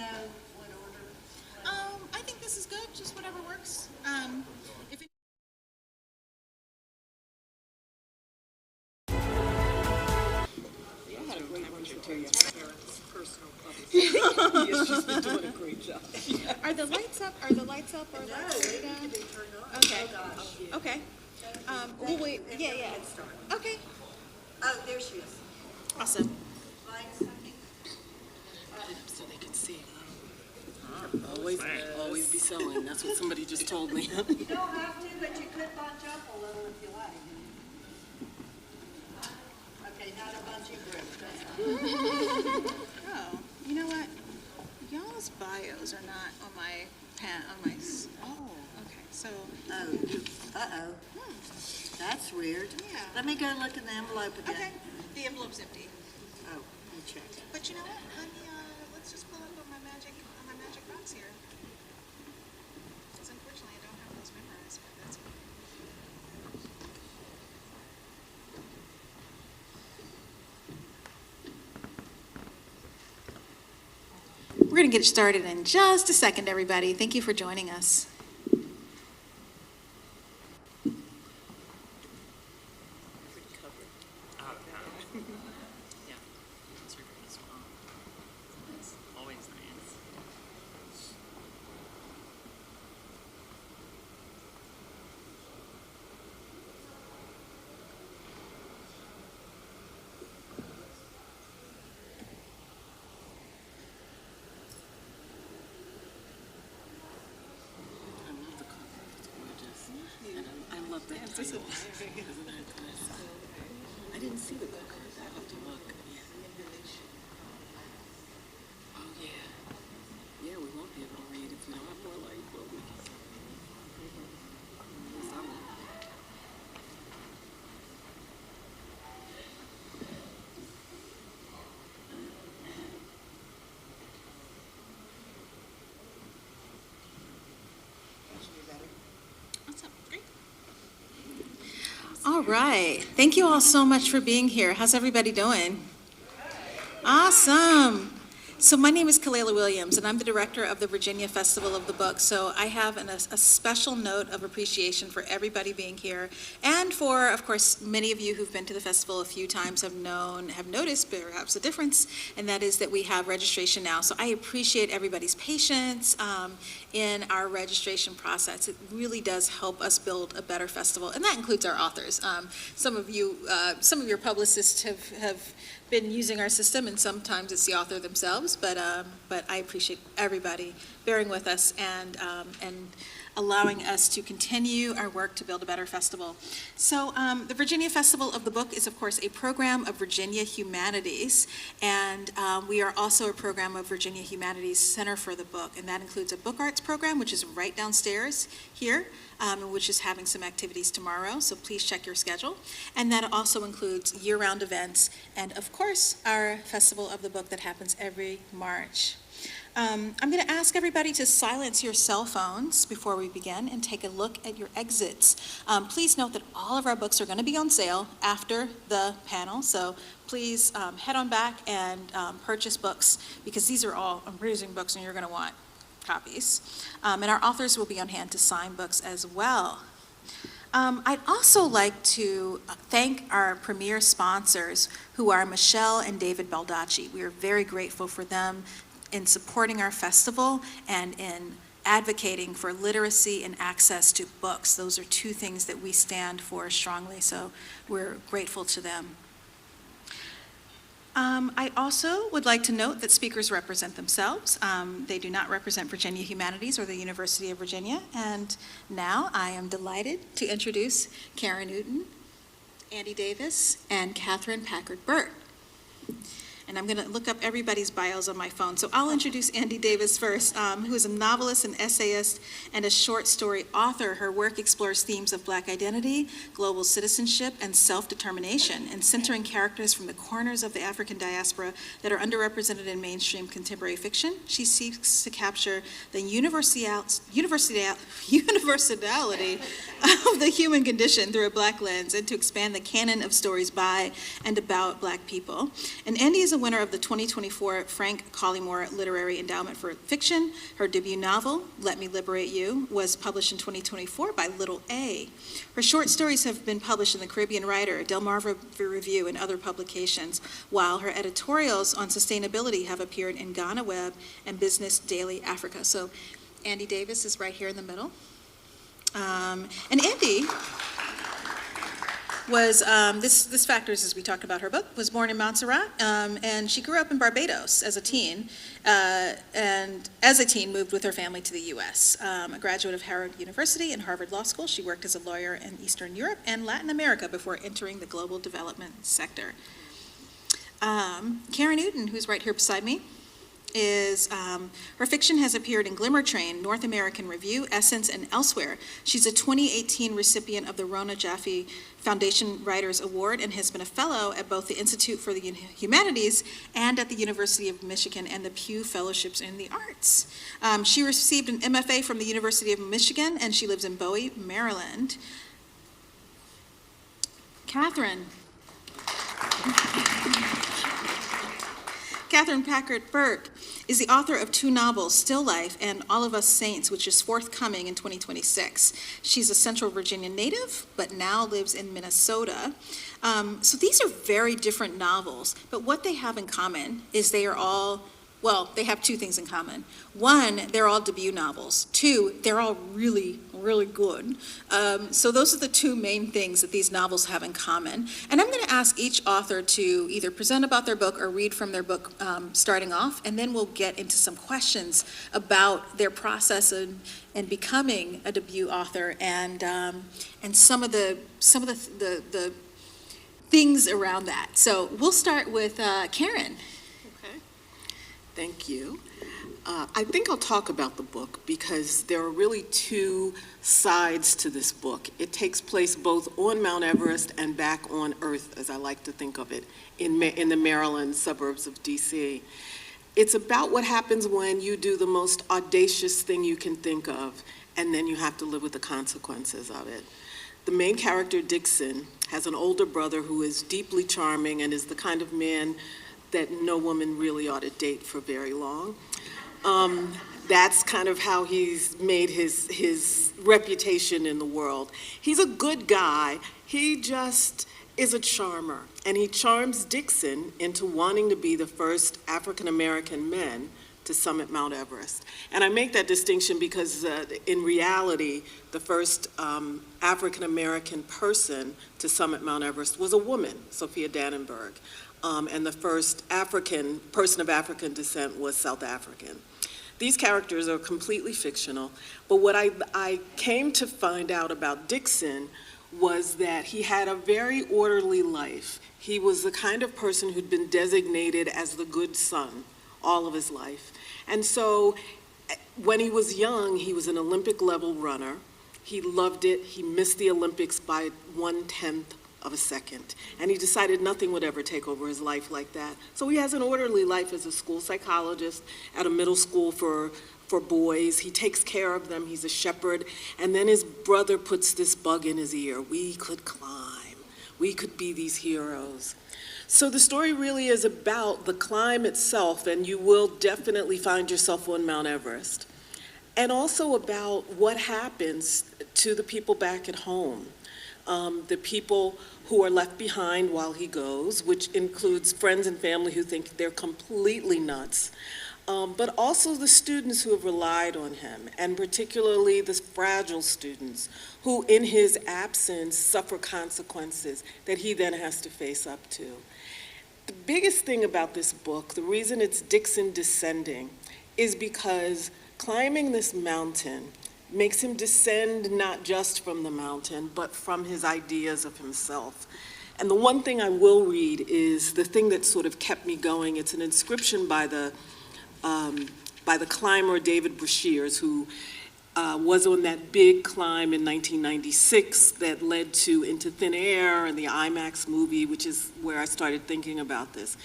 know what order? I think this is good, just whatever works. If it I had a great one to tell you. Personal publicist. Yes, she's been doing a great job. Are the lights up? Are the lights up? Or No, lights they down? need to be turned on. Okay. Oh, gosh. Okay. We'll wait. Yeah, yeah. Head start. Okay. Oh, there she is. Awesome. Lights. So they can see. Always be selling. That's what somebody just told me. You don't have to, but you could bunch up a little if you like. Okay, not a bunchy group. Oh, you know what? Y'all's bios are not on my Oh, okay. So. Uh-oh. That's weird. Yeah. Let me go look in the envelope again. Okay. The envelope's empty. Oh, let me check. But you know what, honey? Let's just pull up on my magic box here. Because unfortunately, I don't have those memorized, but that's okay. We're going to get started in just a second, everybody. Thank you for joining us. Isn't that good? I didn't see the book. I have to look. Oh yeah. Yeah, we won't be able to read if we don't have more light, will we? All right. Thank you all so much for being here. How's everybody doing? Awesome. So my name is Kalela Williams, and I'm the director of the Virginia Festival of the Book. So I have a special note of appreciation for everybody being here, and for, of course, many of you who've been to the festival a few times have noticed perhaps a difference, and that is that we have registration now. So I appreciate everybody's patience in our registration process. It really does help us build a better festival, and that includes our authors. Some of your publicists have been using our system, and sometimes it's the author themselves, but I appreciate everybody bearing with us and allowing us to continue our work to build a better festival. So the Virginia Festival of the Book is, of course, a program of Virginia Humanities, and we are also a program of Virginia Humanities Center for the Book, and that includes a book arts program, which is right downstairs here, which is having some activities tomorrow, so please check your schedule. And that also includes year-round events, and of course, our Festival of the Book that happens every March. I'm going to ask everybody to silence your cell phones before we begin and take a look at your exits. Please note that all of our books are going to be on sale after the panel, so please head on back and purchase books, because these are all amazing books and you're going to want copies. And our authors will be on hand to sign books as well. I'd also like to thank our premier sponsors, who are Michelle and David Baldacci. We are very grateful for them in supporting our festival and in advocating for literacy and access to books. Those are two things that we stand for strongly, so we're grateful to them. I also would like to note that speakers represent themselves. They do not represent Virginia Humanities or the University of Virginia. And now I am delighted to introduce Karen Outen, Andie Davis, and Katherine Packert Burke. And I'm going to look up everybody's bios on my phone. So I'll introduce Andie Davis first, who is a novelist, an essayist, and a short story author. Her work explores themes of Black identity, global citizenship, and self-determination, and centering characters from the corners of the African diaspora that are underrepresented in mainstream contemporary fiction. She seeks to capture the universality of the human condition through a Black lens, and to expand the canon of stories by and about Black people. And Andie is a winner of the 2024 Frank Collymore Literary Endowment for Fiction. Her debut novel, Let Me Liberate You, was published in 2024 by Little A. Her short stories have been published in the Caribbean Writer, Delmarva Review, and other publications, while her editorials on sustainability have appeared in Ghana Web and Business Daily Africa. So Andie Davis is right here in the middle. And Andie was, this factors as we talked about her book, was born in Montserrat, and she grew up in Barbados as a teen, and as a teen moved with her family to the U.S. A graduate of Howard University and Harvard Law School, she worked as a lawyer in Eastern Europe and Latin America before entering the global development sector. Karen Outen, who's right here beside me, is, her fiction has appeared in Glimmer Train, North American Review, Essence, and elsewhere. She's a 2018 recipient of the Rona Jaffe Foundation Writers Award and has been a fellow at both the Institute for the Humanities and at the University of Michigan and the Pew Fellowships in the Arts. She received an MFA from the University of Michigan, and she lives in Bowie, Maryland. Katherine. Katherine Packert Burke is the author of 2 novels, Still Life and All of Us Saints, which is forthcoming in 2026. She's a Central Virginia native, but now lives in Minnesota. So these are very different novels, but what they have in common is they are all, well, they have 2 things in common. 1, they're all debut novels. 2, they're all really, really good. So those are the 2 main things that these novels have in common. And I'm going to ask each author to either present about their book or read from their book starting off, and then we'll get into some questions about their process in becoming a debut author and some of the things around that. So we'll start with Karen. Thank you. I think I'll talk about the book because there are really 2 sides to this book. It takes place both on Mount Everest and back on Earth, as I like to think of it, in the Maryland suburbs of DC. It's about what happens when you do the most audacious thing you can think of, and then you have to live with the consequences of it. The main character, Dixon, has an older brother who is deeply charming and is the kind of man that no woman really ought to date for very long. That's kind of how he's made his reputation in the world. He's a good guy. He just is a charmer. And he charms Dixon into wanting to be the first African-American men to summit Mount Everest. And I make that distinction because in reality, the first African-American person to summit Mount Everest was a woman, Sophia Dannenberg. And the first person of African descent was South African. These characters are completely fictional, but what I came to find out about Dixon was that he had a very orderly life. He was the kind of person who'd been designated as the good son all of his life. And so when he was young, he was an Olympic level runner. He loved it. He missed the Olympics by 1/10 of a second. And he decided nothing would ever take over his life like that. So he has an orderly life as a school psychologist at a middle school for boys. He takes care of them. He's a shepherd. And then his brother puts this bug in his ear. We could climb. We could be these heroes. So the story really is about the climb itself, and you will definitely find yourself on Mount Everest. And also about what happens to the people back at home. The people who are left behind while he goes, which includes friends and family who think they're completely nuts, but also the students who have relied on him, and particularly the fragile students who, in his absence, suffer consequences that he then has to face up to. The biggest thing about this book, the reason it's Dixon descending, is because climbing this mountain makes him descend not just from the mountain, but from his ideas of himself. And the one thing I will read is the thing that sort of kept me going. It's an inscription by the climber David Brashears, who was on that big climb in 1996 that led to Into Thin Air and the IMAX movie, which is where I started thinking about this.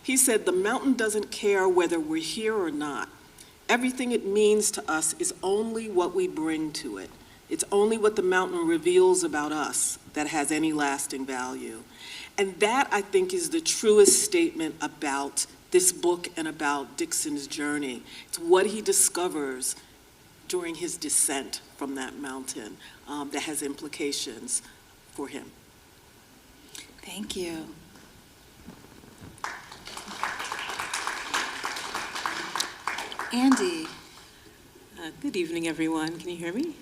He said, "The mountain doesn't care whether we're here or not. Everything it means to us is only what we bring to it. It's only what the mountain reveals about us that has any lasting value." And that, I think, is the truest statement about this book and about Dixon's journey. It's what he discovers during his descent from that mountain that has implications for him. Thank you. Andie. Good evening, everyone. Can you hear me?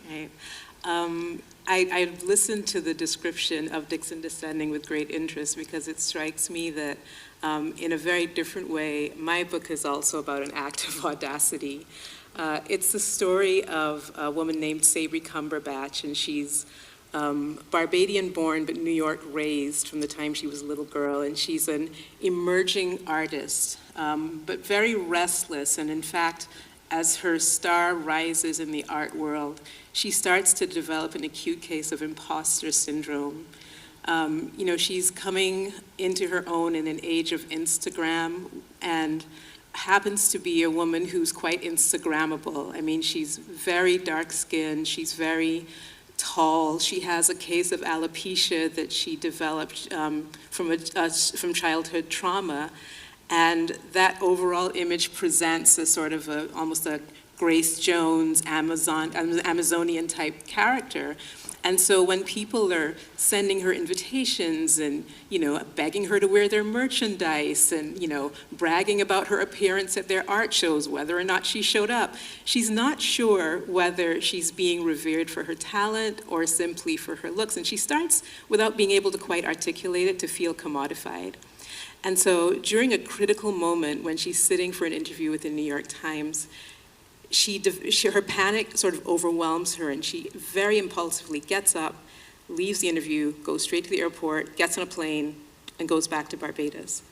All right. I've listened to the description of Dixon descending with great interest because it strikes me that in a very different way, my book is also about an act of audacity. It's the story of a woman named Sabri Cumberbatch, and she's Barbadian-born but New York raised from the time she was a little girl, and she's an emerging artist, but very restless, and in fact, as her star rises in the art world, she starts to develop an acute case of imposter syndrome. She's coming into her own in an age of Instagram and happens to be a woman who's quite Instagrammable. I mean, she's very dark-skinned, she's very tall, she has a case of alopecia that she developed from childhood trauma. And that overall image presents a sort of almost a Grace Jones, Amazonian type character. And so when people are sending her invitations and, begging her to wear their merchandise and, bragging about her appearance at their art shows, whether or not she showed up, she's not sure whether she's being revered for her talent or simply for her looks. And she starts, without being able to quite articulate it, to feel commodified. And so during a critical moment when she's sitting for an interview with the New York Times, her panic sort of overwhelms her, and she very impulsively gets up, leaves the interview, goes straight to the airport, gets on a plane, and goes back to Barbados,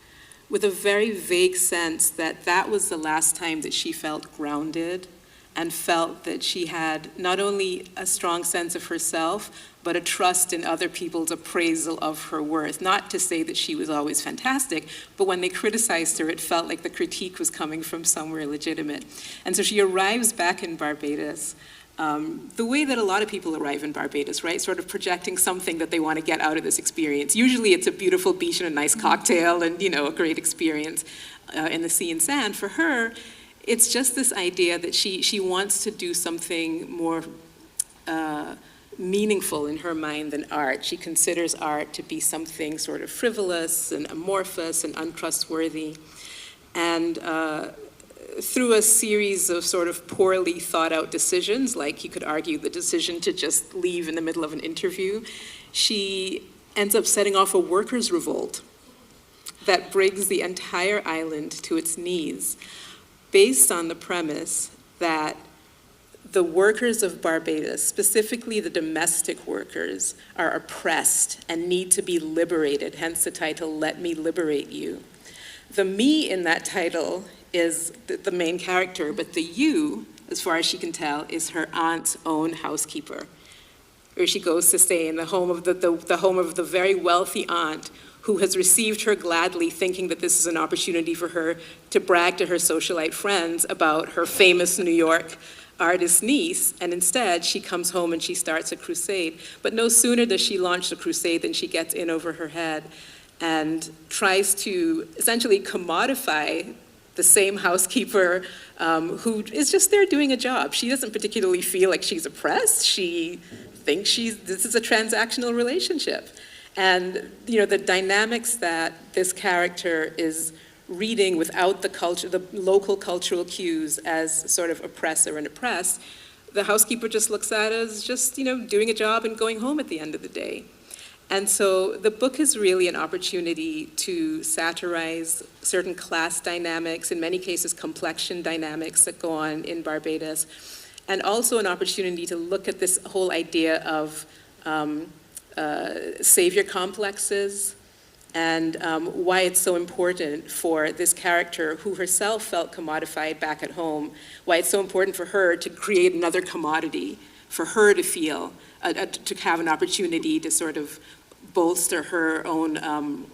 with a very vague sense that that was the last time that she felt grounded and felt that she had not only a strong sense of herself, but a trust in other people's appraisal of her worth. Not to say that she was always fantastic, but when they criticized her, it felt like the critique was coming from somewhere legitimate. And so she arrives back in Barbados, the way that a lot of people arrive in Barbados, right? Sort of projecting something that they want to get out of this experience. Usually it's a beautiful beach and a nice cocktail and, a great experience in the sea and sand. For her, it's just this idea that she wants to do something more meaningful in her mind than art. She considers art to be something sort of frivolous and amorphous and untrustworthy. And through a series of sort of poorly thought out decisions, like you could argue the decision to just leave in the middle of an interview, she ends up setting off a workers' revolt that brings the entire island to its knees, based on the premise that the workers of Barbados, specifically the domestic workers, are oppressed and need to be liberated, hence the title, Let Me Liberate You. The me in that title is the main character, but the you, as far as she can tell, is her aunt's own housekeeper, where she goes to stay in the home of the home of the very wealthy aunt who has received her gladly, thinking that this is an opportunity for her to brag to her socialite friends about her famous New York artist niece, and instead she comes home and she starts a crusade. But no sooner does she launch the crusade than she gets in over her head and tries to essentially commodify the same housekeeper who is just there doing a job. She doesn't particularly feel like she's oppressed. She thinks this is a transactional relationship. And the dynamics that this character is reading without the local cultural cues as sort of oppressor and oppressed, the housekeeper just looks at it as just, doing a job and going home at the end of the day. And so the book is really an opportunity to satirize certain class dynamics, in many cases complexion dynamics that go on in Barbados, and also an opportunity to look at this whole idea of savior complexes, and why it's so important for this character who herself felt commodified back at home, why it's so important for her to create another commodity, for her to feel, to have an opportunity to sort of bolster her own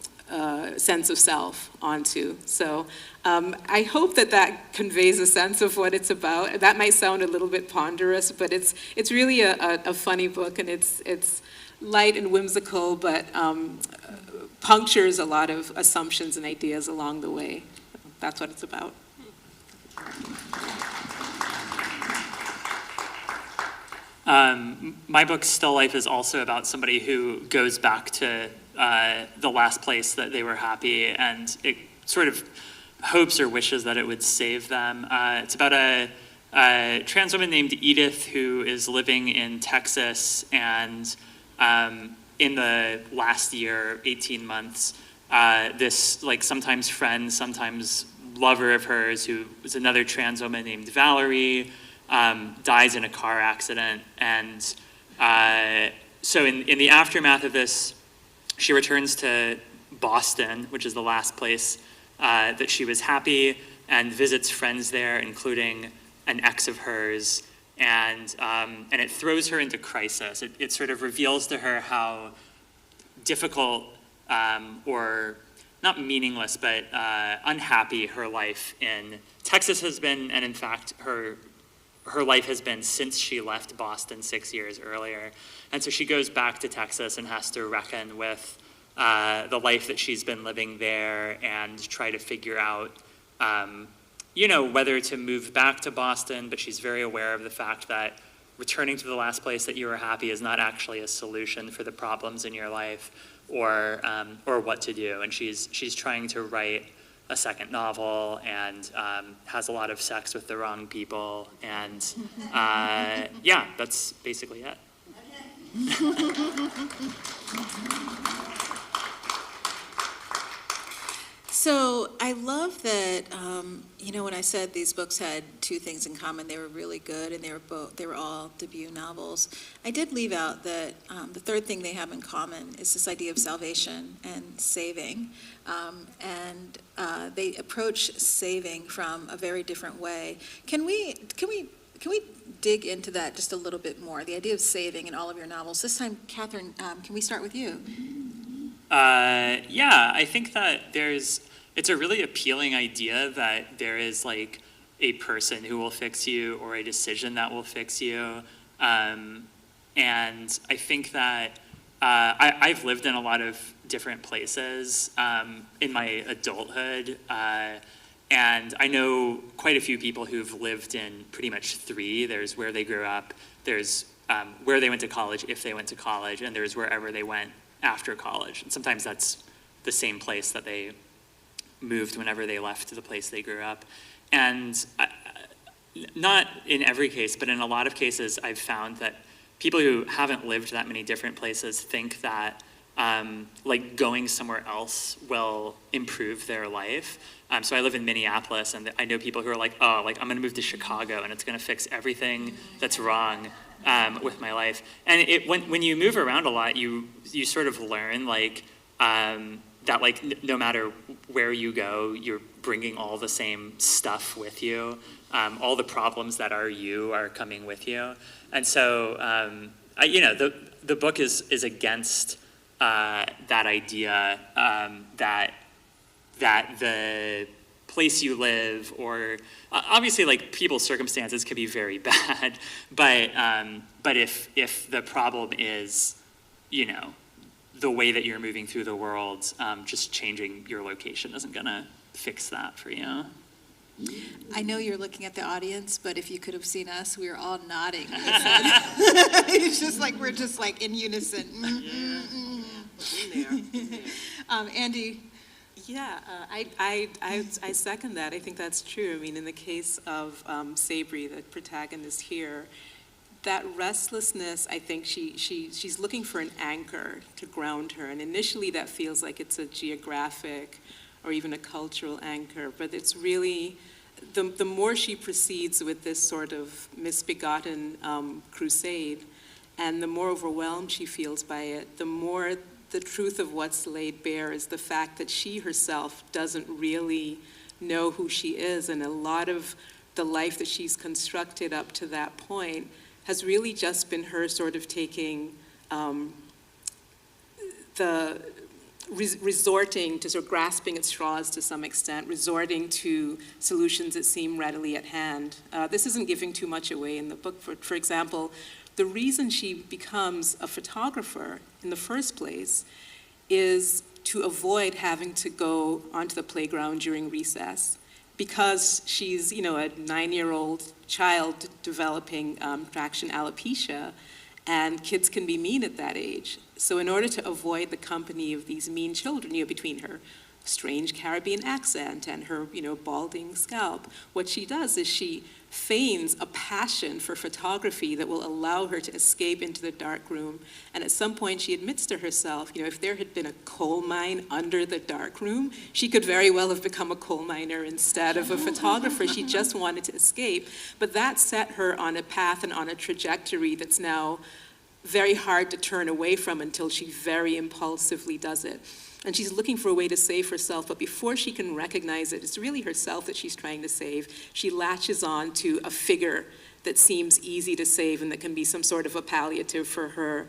sense of self onto. So I hope that conveys a sense of what it's about. That might sound a little bit ponderous, but it's really a funny book, and it's light and whimsical, but punctures a lot of assumptions and ideas along the way. That's what it's about. My book, Still Life, is also about somebody who goes back to the last place that they were happy, and it sort of hopes or wishes that it would save them. It's about a trans woman named Edith who is living in Texas, and in the last year, 18 months, this like sometimes friend, sometimes lover of hers, who is another trans woman named Valerie, dies in a car accident. And so in the aftermath of this, she returns to Boston, which is the last place that she was happy, and visits friends there, including an ex of hers. And it throws her into crisis. It sort of reveals to her how difficult or not meaningless, but unhappy her life in Texas has been, and in fact, her life has been since she left Boston 6 years earlier. And so she goes back to Texas and has to reckon with the life that she's been living there and try to figure out, whether to move back to Boston, but she's very aware of the fact that returning to the last place that you were happy is not actually a solution for the problems in your life, or what to do. And she's trying to write a second novel, and has a lot of sex with the wrong people, and yeah, that's basically it. So I love that, when I said these books had two things in common, they were really good, and they were all debut novels. I did leave out that the third thing they have in common is this idea of salvation and saving, and they approach saving from a very different way. Can we dig into that just a little bit more? The idea of saving in all of your novels. This time, Katherine, can we start with you? Yeah, I think that it's a really appealing idea that there is like a person who will fix you, or a decision that will fix you. And I think that I've lived in a lot of different places in my adulthood. And I know quite a few people who've lived in pretty much three. There's where they grew up, there's where they went to college, if they went to college, and there's wherever they went after college. And sometimes that's the same place that they moved whenever they left the place they grew up. And not in every case, but in a lot of cases, I've found that people who haven't lived that many different places think that like going somewhere else will improve their life. So I live in Minneapolis, and I know people who are like, oh, like I'm gonna move to Chicago and it's gonna fix everything that's wrong with my life. And when you move around a lot, you sort of learn like that like no matter where you go, you're bringing all the same stuff with you. All the problems that are you are coming with you. And so the book is against that idea that the place you live, or obviously like people's circumstances could be very bad, but if the problem is the way that you're moving through the world, just changing your location isn't gonna fix that for you. I know you're looking at the audience, but if you could have seen us, we were all nodding. It's just like we're just like in unison. Andie. Yeah, I second that. I think that's true. I mean, in the case of Sabri, the protagonist here, that restlessness, I think she's looking for an anchor to ground her. And initially that feels like it's a geographic or even a cultural anchor, but it's really, the more she proceeds with this sort of misbegotten crusade, and the more overwhelmed she feels by it, the more the truth of what's laid bare is the fact that she herself doesn't really know who she is, and a lot of the life that she's constructed up to that point has really just been her sort of taking resorting to sort of grasping at straws to some extent, resorting to solutions that seem readily at hand. This isn't giving too much away in the book. For example, the reason she becomes a photographer in the first place is to avoid having to go onto the playground during recess, because she's, a 9-year-old child developing traction alopecia, and kids can be mean at that age. So in order to avoid the company of these mean children, between her strange Caribbean accent and her, balding scalp, what she does is she feigns a passion for photography that will allow her to escape into the dark room. And at some point she admits to herself, if there had been a coal mine under the dark room, she could very well have become a coal miner instead of a photographer. She just wanted to escape. But that set her on a path and on a trajectory that's now very hard to turn away from until she very impulsively does it. And she's looking for a way to save herself, but before she can recognize it, it's really herself that she's trying to save. She latches on to a figure that seems easy to save and that can be some sort of a palliative for her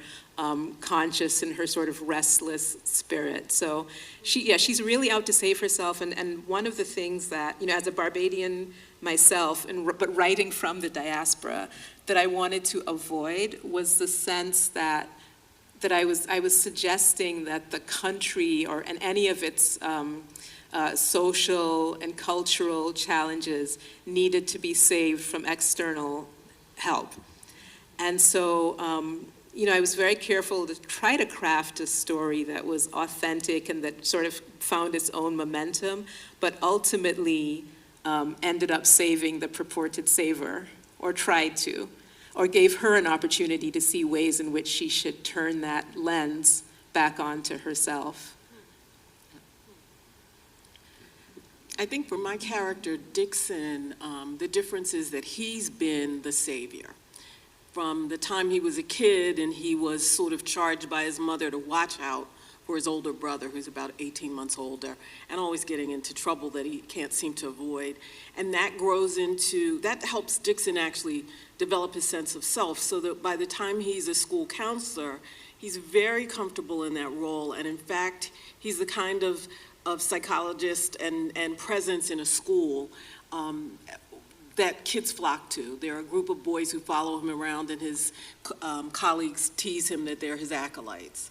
conscious and her sort of restless spirit. So she's really out to save herself. And one of the things that, as a Barbadian myself, but writing from the diaspora, that I wanted to avoid was the sense that I was suggesting that the country and any of its social and cultural challenges needed to be saved from external help. And so, I was very careful to try to craft a story that was authentic and that sort of found its own momentum, but ultimately ended up saving the purported saver, or tried to, or gave her an opportunity to see ways in which she should turn that lens back onto herself. I think for my character, Dixon, the difference is that he's been the savior. From the time he was a kid and he was sort of charged by his mother to watch out for his older brother, who's about 18 months older, and always getting into trouble that he can't seem to avoid. And that helps Dixon actually develop his sense of self, so that by the time he's a school counselor, he's very comfortable in that role. And in fact, he's the kind of psychologist and presence in a school that kids flock to. There are a group of boys who follow him around, and his colleagues tease him that they're his acolytes.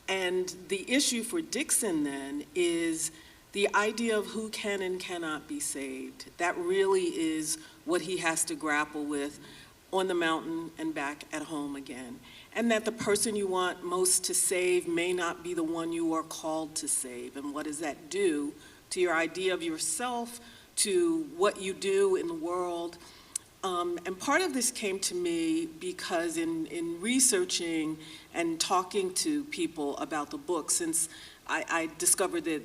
And the issue for Dixon then is the idea of who can and cannot be saved. That really is what he has to grapple with on the mountain and back at home again. And that the person you want most to save may not be the one you are called to save. And what does that do to your idea of yourself, to what you do in the world? And part of this came to me because in researching and talking to people about the book, since I discovered that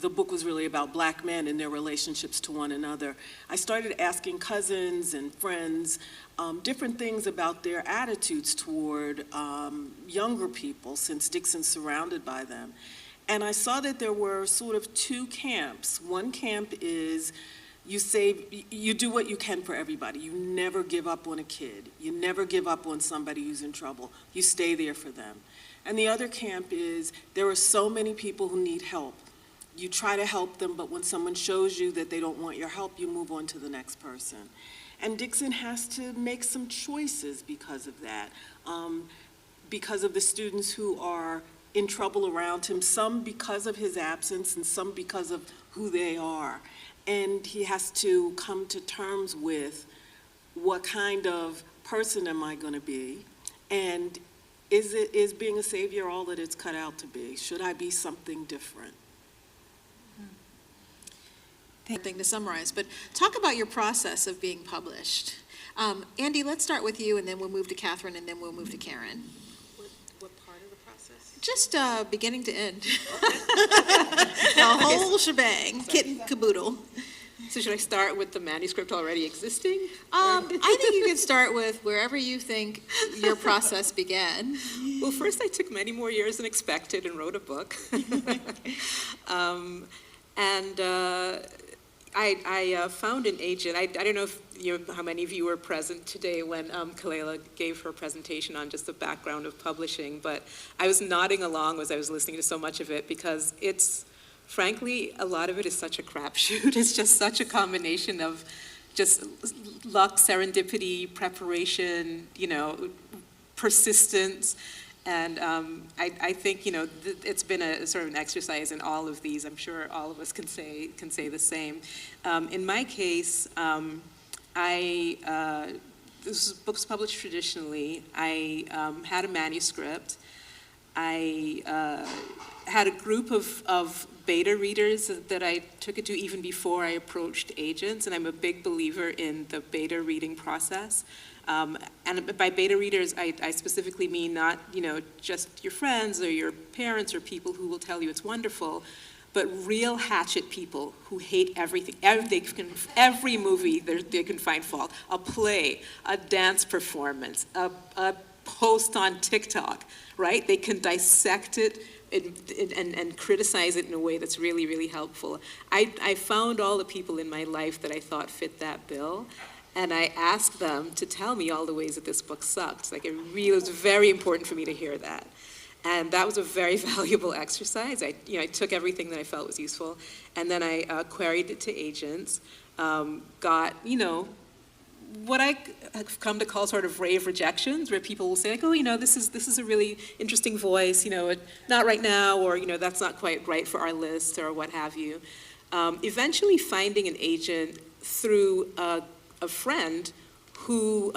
the book was really about Black men and their relationships to one another, I started asking cousins and friends different things about their attitudes toward younger people, since Dixon's surrounded by them. And I saw that there were sort of two camps. One camp is you do what you can for everybody. You never give up on a kid. You never give up on somebody who's in trouble. You stay there for them. And the other camp is there are so many people who need help. You try to help them, but when someone shows you that they don't want your help, you move on to the next person. And Dixon has to make some choices because of that, because of the students who are in trouble around him, some because of his absence and some because of who they are. And he has to come to terms with what kind of person am I going to be, and is being a savior all that it's cut out to be? Should I be something different? Thing to summarize, but talk about your process of being published. Andie, let's start with you, and then we'll move to Katherine, and then we'll move to Karen. What part of the process? Just beginning to end. The whole shebang, kit and caboodle. So should I start with the manuscript already existing? I think you can start with wherever you think your process began. Well, first I took many more years than expected and wrote a book. I found an agent. I don't know if how many of you were present today when Kalela gave her presentation on just the background of publishing, but I was nodding along as I was listening to so much of it, because it's, frankly, a lot of it is such a crapshoot. It's just such a combination of just luck, serendipity, preparation, persistence. And I think, it's been a sort of an exercise in all of these. I'm sure all of us can say the same. In my case, this book was published traditionally. I had a manuscript. I had a group of beta readers that I took it to even before I approached agents, and I'm a big believer in the beta reading process. And by beta readers, I specifically mean not, just your friends or your parents or people who will tell you it's wonderful, but real hatchet people who hate everything. Every movie they can find fault. A play, a dance performance, a post on TikTok, right? They can dissect it and criticize it in a way that's really, really helpful. I found all the people in my life that I thought fit that bill, and I asked them to tell me all the ways that this book sucked. It was very important for me to hear that. And that was a very valuable exercise. I took everything that I felt was useful, and then I queried it to agents, got, what I have come to call sort of rave rejections, where people will say, this is a really interesting voice, not right now, or, that's not quite right for our list, or what have you. Eventually finding an agent through a friend who,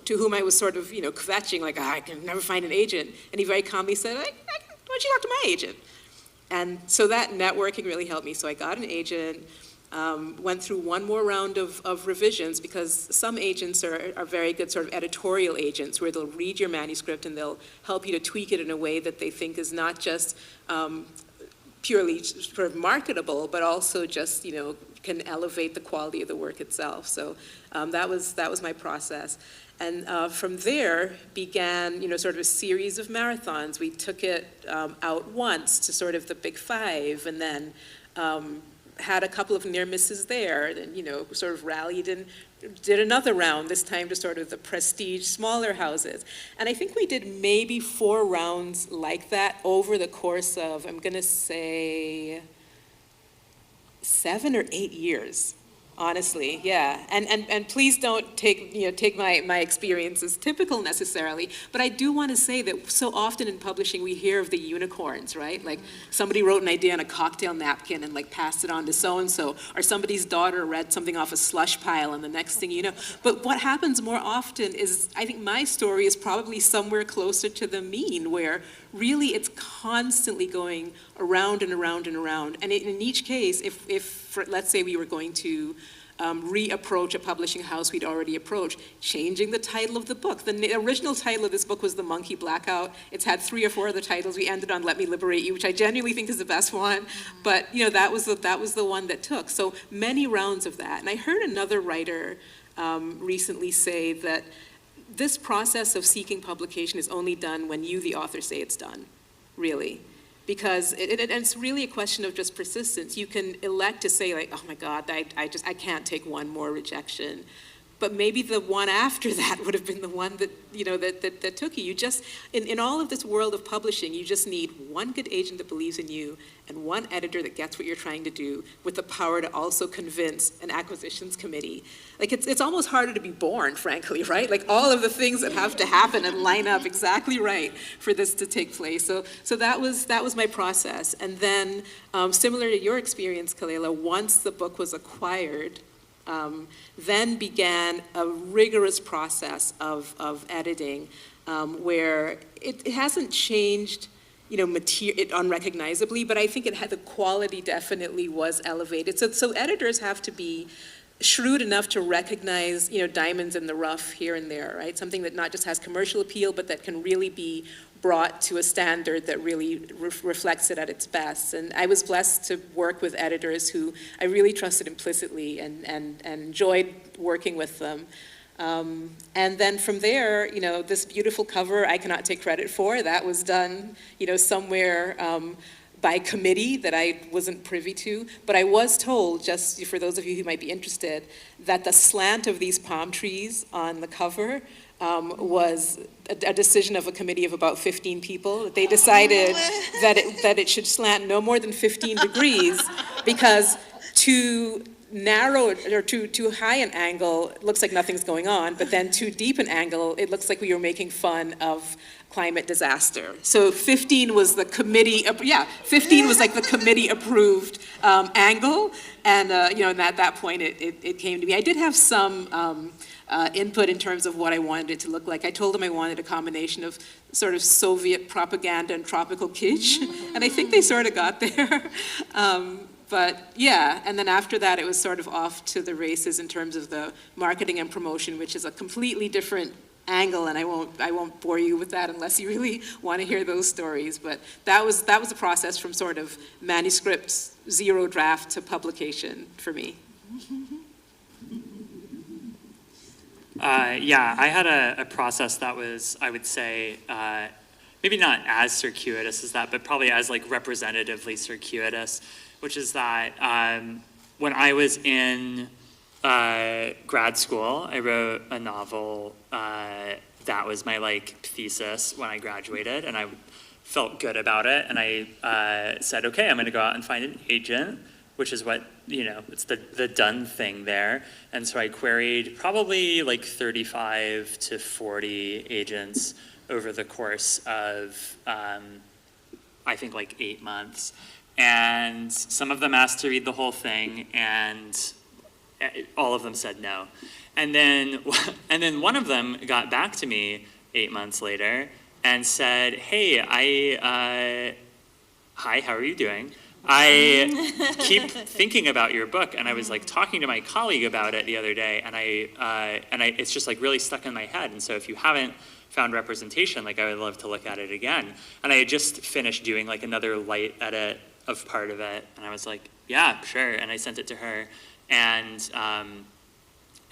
to whom I was sort of, kvetching, I can never find an agent. And he very calmly said, why don't you talk to my agent? And so that networking really helped me. So I got an agent, went through one more round of revisions, because some agents are very good sort of editorial agents, where they'll read your manuscript and they'll help you to tweak it in a way that they think is not just purely sort of marketable, but also just, can elevate the quality of the work itself. So that was my process. And from there began, sort of a series of marathons. We took it out once to sort of the big five, and then had a couple of near misses there, then, sort of rallied and did another round, this time to sort of the prestige smaller houses. And I think we did maybe 4 rounds like that over the course of, I'm gonna say, 7 or 8 years, honestly, yeah. And please don't take my experience as typical necessarily, but I do want to say that so often in publishing we hear of the unicorns, right? Like somebody wrote an idea on a cocktail napkin and passed it on to so-and-so, or somebody's daughter read something off a slush pile and the next thing you know. But what happens more often is, I think my story is probably somewhere closer to the mean, where really it's constantly going around and around and around. And in each case, if let's say we were going to reapproach a publishing house we'd already approached, changing the title of the book. The original title of this book was The Monkey Blackout. It's had 3 or 4 other titles. We ended on Let Me Liberate You, which I genuinely think is the best one. But that was the one that took. So many rounds of that. And I heard another writer recently say that this process of seeking publication is only done when you, the author, say it's done, really. Because it's really a question of just persistence. You can elect to say, oh my God, I can't take one more rejection. But maybe the one after that would have been the one that, that took you. You just, in all of this world of publishing, you just need one good agent that believes in you and one editor that gets what you're trying to do, with the power to also convince an acquisitions committee. It's almost harder to be born, frankly, right? All of the things that have to happen and line up exactly right for this to take place. So that was my process. And then, similar to your experience, Kalela, once the book was acquired, then began a rigorous process of editing, where it hasn't changed, it unrecognizably, but I think the quality definitely was elevated. So editors have to be shrewd enough to recognize, diamonds in the rough here and there, right? Something that not just has commercial appeal, but that can really be brought to a standard that really reflects it at its best. And I was blessed to work with editors who I really trusted implicitly and enjoyed working with them. And then from there, this beautiful cover I cannot take credit for. That was done, somewhere by committee that I wasn't privy to. But I was told, just for those of you who might be interested, that the slant of these palm trees on the cover was a decision of a committee of about 15 people. They decided that it should slant no more than 15 degrees, because to narrow or too high an angle, it looks like nothing's going on, but then too deep an angle, it looks like we were making fun of climate disaster. So 15 was the committee, 15 was like the committee approved angle, and and at that point it came to me. I did have some input in terms of what I wanted it to look like. I told them I wanted a combination of sort of Soviet propaganda and tropical kitsch, and I think they sort of got there. But yeah, and then after that, it was sort of off to the races in terms of the marketing and promotion, which is a completely different angle, and I won't bore you with that unless you really want to hear those stories. But that was a process from sort of manuscript zero draft to publication for me. Yeah, I had a process that was, I would say, maybe not as circuitous as that, but probably as like representatively circuitous, which is that when I was in grad school, I wrote a novel that was my like thesis when I graduated, and I felt good about it, and I said, okay, I'm going to go out and find an agent, which is what, it's the done thing there. And so I queried probably like 35 to 40 agents over the course of, I think like 8 months. And some of them asked to read the whole thing, and all of them said no. And then one of them got back to me 8 months later and said, hey, hi, how are you doing? I keep thinking about your book, and I was like talking to my colleague about it the other day, and it's just like really stuck in my head. And so if you haven't found representation, like I would love to look at it again. And I had just finished doing like another light edit of part of it, and I was like, yeah, sure. And I sent it to her, and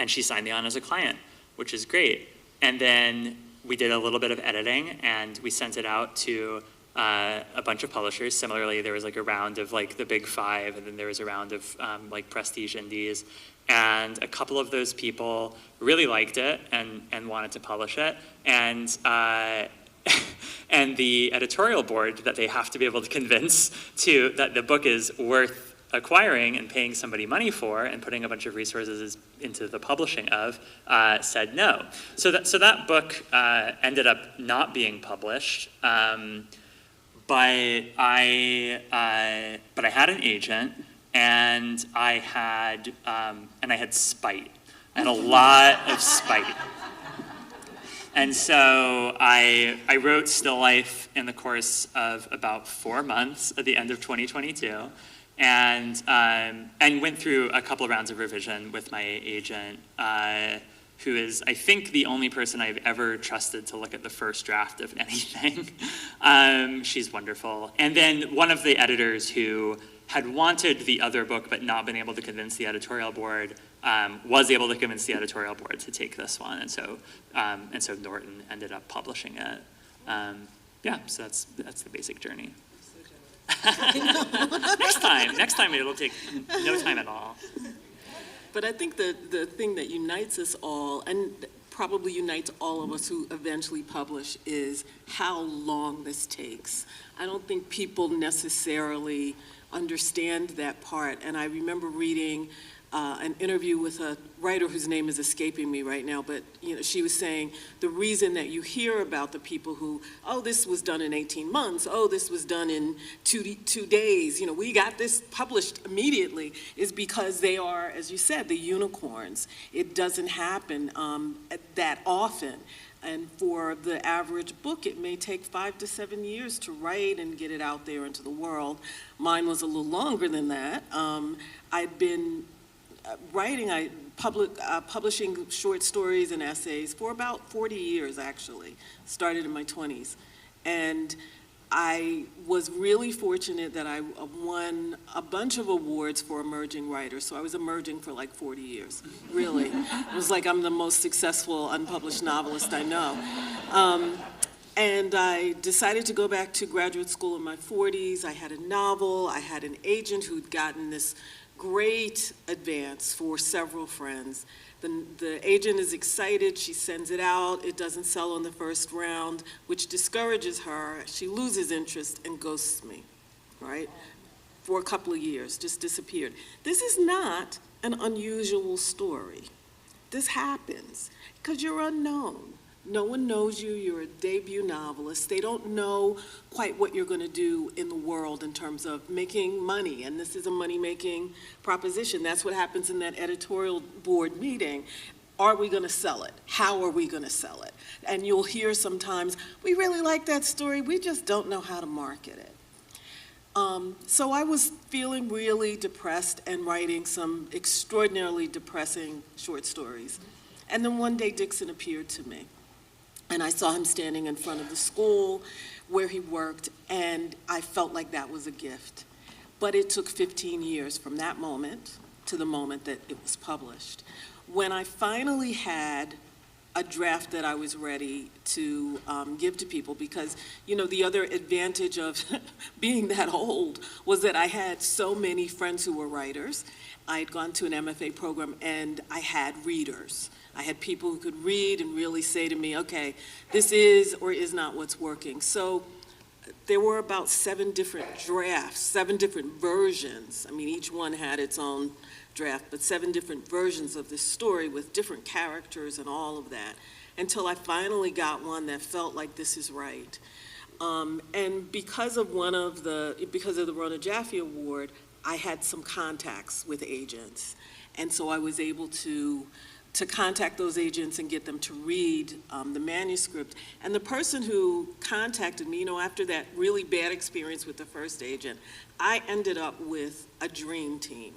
she signed me on as a client, which is great. And then we did a little bit of editing, and we sent it out to a bunch of publishers. Similarly, there was like a round of like the big 5, and then there was a round of like prestige indies. And a couple of those people really liked it and wanted to publish it. And and the editorial board that they have to be able to convince that the book is worth acquiring and paying somebody money for and putting a bunch of resources into the publishing of said no. So that book ended up not being published. But I had an agent, and I had spite. I had a lot of spite. And so I wrote Still Life in the course of about 4 months at the end of 2022, and went through a couple of rounds of revision with my agent, who is, I think, the only person I've ever trusted to look at the first draft of anything. She's wonderful. And then one of the editors who had wanted the other book but not been able to convince the editorial board was able to convince the editorial board to take this one. And so Norton ended up publishing it. So that's the basic journey. Next time it'll take no time at all. But I think the thing that unites us all, and probably unites all of us who eventually publish, is how long this takes. I don't think people necessarily understand that part. And I remember reading an interview with a writer whose name is escaping me right now, but she was saying the reason that you hear about the people who, oh, this was done in 18 months, oh, this was done in two days, we got this published immediately, is because they are, as you said, the unicorns. It doesn't happen that often. And for the average book, it may take 5 to 7 years to write and get it out there into the world. Mine was a little longer than that. I'd been writing, publishing short stories and essays for about 40 years, actually. Started in my 20s. And I was really fortunate that I won a bunch of awards for emerging writers. So I was emerging for like 40 years, really. It was like I'm the most successful unpublished novelist I know. And I decided to go back to graduate school in my 40s. I had a novel. I had an agent who'd gotten this great advance for several friends. The agent is excited, she sends it out, it doesn't sell on the first round, which discourages her. She loses interest and ghosts me, right? For a couple of years, just disappeared. This is not an unusual story. This happens because you're unknown. No one knows you. You're a debut novelist. They don't know quite what you're going to do in the world in terms of making money, and this is a money-making proposition. That's what happens in that editorial board meeting. Are we going to sell it? How are we going to sell it? And you'll hear sometimes, we really like that story, we just don't know how to market it. So I was feeling really depressed and writing some extraordinarily depressing short stories. And then one day Dixon appeared to me. And I saw him standing in front of the school where he worked, and I felt like that was a gift. But it took 15 years from that moment to the moment that it was published. When I finally had a draft that I was ready to give to people, because, you know, the other advantage of being that old was that I had so many friends who were writers. I had gone to an MFA program, and I had readers. I had people who could read and really say to me, okay, this is or is not what's working. So there were about 7 different drafts, 7 different versions. I mean, each one had its own draft, but 7 different versions of this story with different characters and all of that, until I finally got one that felt like this is right. And because of the Rona Jaffe Award, I had some contacts with agents. And so I was able to contact those agents and get them to read the manuscript. And the person who contacted me, you know, after that really bad experience with the first agent, I ended up with a dream team.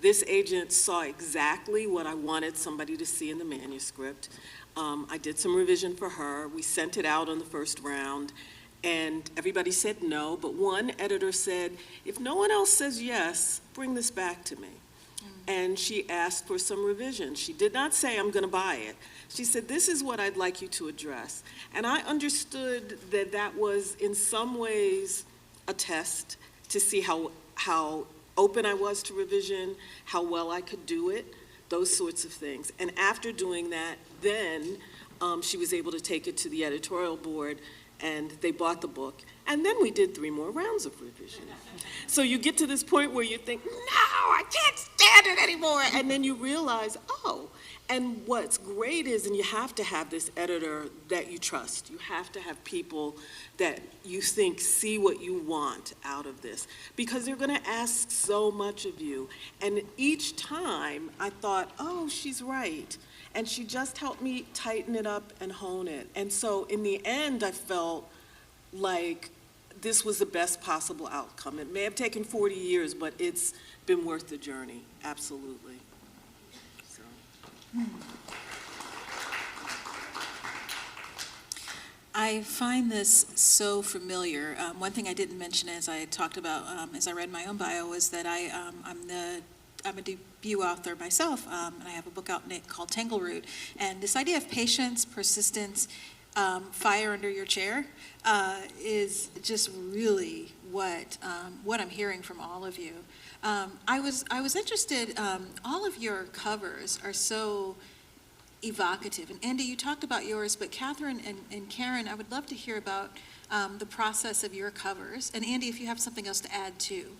This agent saw exactly what I wanted somebody to see in the manuscript. I did some revision for her. We sent it out on the first round, and everybody said no, but one editor said, if no one else says yes, bring this back to me. And she asked for some revision. She did not say, I'm going to buy it. She said, this is what I'd like you to address. And I understood that that was in some ways a test to see how open I was to revision, how well I could do it, those sorts of things. And after doing that, then she was able to take it to the editorial board, and they bought the book. And then we did 3 more rounds of revision. So you get to this point where you think, no, I can't stand it anymore. And then you realize, oh, and what's great is, and you have to have this editor that you trust. You have to have people that you think see what you want out of this, because they're going to ask so much of you. And each time I thought, oh, she's right. And she just helped me tighten it up and hone it. And so in the end, I felt like this was the best possible outcome. It may have taken 40 years, but it's been worth the journey, absolutely. So. I find this so familiar. One thing I didn't mention as I talked about, as I read my own bio, was that I'm a debut author myself, and I have a book out called Tangleroot. And this idea of patience, persistence, fire under your chair is just really what I'm hearing from all of you. I was interested. All of your covers are so evocative, and Andie, you talked about yours, but Katherine and Karen, I would love to hear about the process of your covers. And Andie, if you have something else to add too.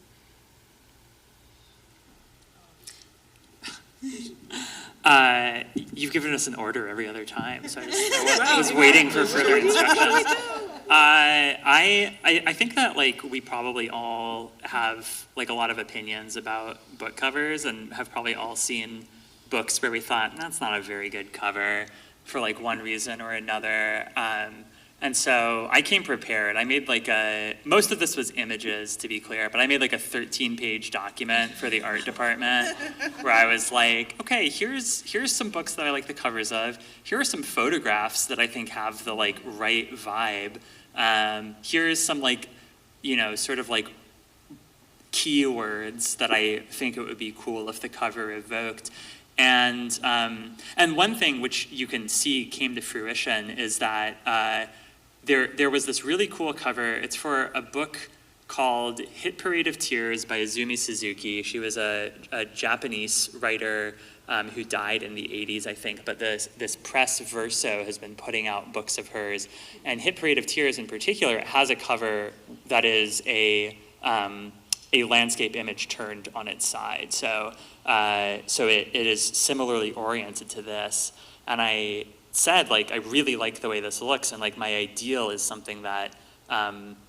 You've given us an order every other time, so I was waiting for further instructions. I think that we probably all have a lot of opinions about book covers, and have probably all seen books where we thought that's not a very good cover for one reason or another. And so I came prepared. I made most of this was images, to be clear, but I made a 13-page document for the art department where I was like, okay, here's some books that I like the covers of. Here are some photographs that I think have the right vibe. Here's some sort of keywords that I think it would be cool if the cover evoked. And one thing which you can see came to fruition is that there was this really cool cover. It's for a book called Hit Parade of Tears by Izumi Suzuki. She was a Japanese writer who died in the 80s, I think, but this press Verso has been putting out books of hers. And Hit Parade of Tears in particular has a cover that is a landscape image turned on its side. So So it is similarly oriented to this. And I said, like, I really like the way this looks, and like my ideal is something that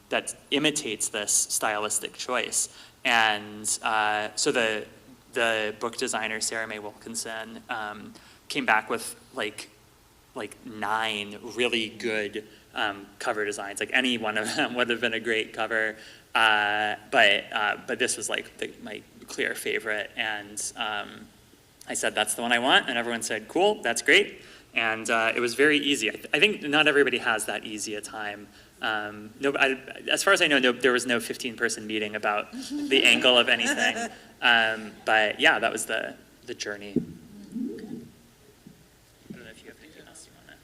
that imitates this stylistic choice. And so the book designer, Sarah Mae Wilkinson, came back with like 9 really good cover designs. Like any one of them would have been a great cover, but this was like my clear favorite. And I said, that's the one I want, and everyone said, cool, that's great. And it was very easy. I think not everybody has that easy a time. As far as I know, there was no 15-person meeting about the angle of anything. But yeah, that was the journey. I don't know if you have anything else you want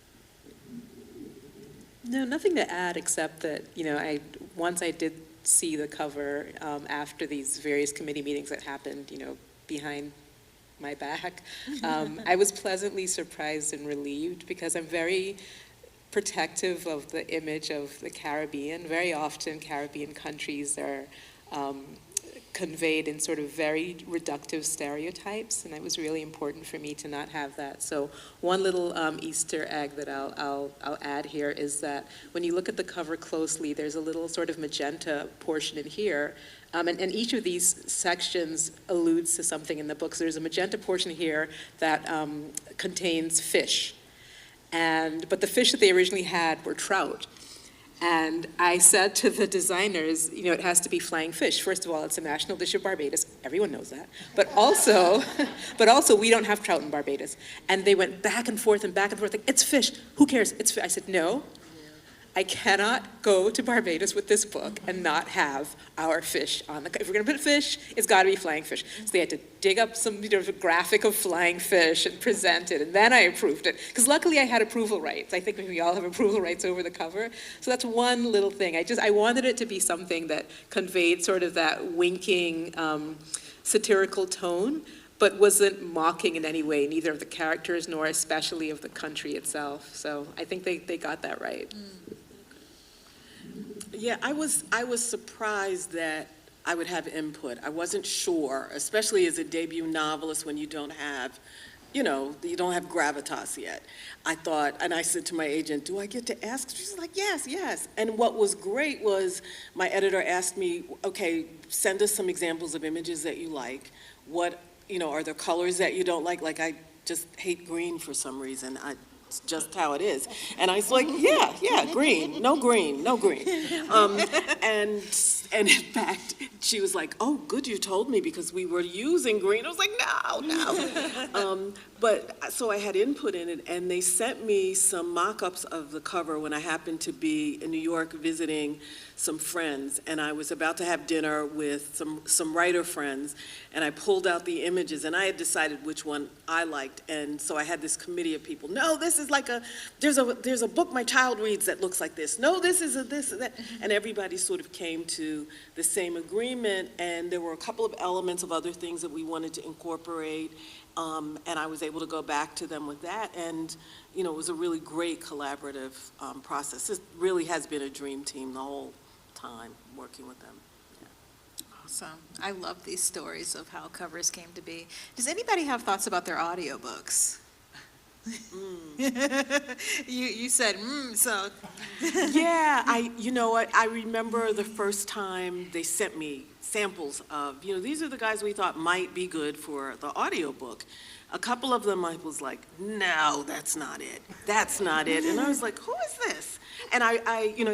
to. No, nothing to add except that, once I did see the cover after these various committee meetings that happened, behind my back, I was pleasantly surprised and relieved, because I'm very protective of the image of the Caribbean. Very often Caribbean countries are conveyed in sort of very reductive stereotypes, and it was really important for me to not have that. So one little Easter egg that I'll add here is that when you look at the cover closely, there's a little sort of magenta portion in here, and each of these sections alludes to something in the book. So there's a magenta portion here that contains fish, but the fish that they originally had were trout. And I said to the designers, it has to be flying fish. First of all, it's a national dish of Barbados. Everyone knows that. But also, we don't have trout in Barbados. And they went back and forth, like, it's fish. Who cares? It's fish. I said, no. I cannot go to Barbados with this book and not have our fish on the. If we're going to put fish, it's got to be flying fish. So they had to dig up some graphic of flying fish and present it, and then I approved it. Because luckily I had approval rights. I think we all have approval rights over the cover. So that's one little thing. I wanted it to be something that conveyed sort of that winking, satirical tone, but wasn't mocking in any way, neither of the characters nor especially of the country itself. So I think they got that right. Yeah, I was surprised that I would have input. I wasn't sure, especially as a debut novelist when you don't have, you don't have gravitas yet. I thought, and I said to my agent, do I get to ask? She's like, yes. And what was great was my editor asked me, okay, send us some examples of images that you like. What, are there colors that you don't like? Like, I just hate green for some reason. It's just how it is. And I was like, yeah, green, no green. And in fact, she was like, oh, good you told me, because we were using green. I was like, no. But so I had input in it, and they sent me some mock-ups of the cover when I happened to be in New York visiting some friends, and I was about to have dinner with some writer friends, and I pulled out the images, and I had decided which one I liked, and so I had this committee of people. No, this is like there's a book my child reads that looks like this. No, this is this and that, and everybody sort of came to the same agreement, and there were a couple of elements of other things that we wanted to incorporate, and I was able to go back to them with that, and it was a really great collaborative process. This really has been a dream team the whole time working with them. Awesome. I love these stories of how covers came to be. Does anybody have thoughts about their audiobooks? You said, so. Yeah, you know what, I remember the first time they sent me samples of, these are the guys we thought might be good for the audiobook. A couple of them I was like, no, that's not it. And I was like, who is this? And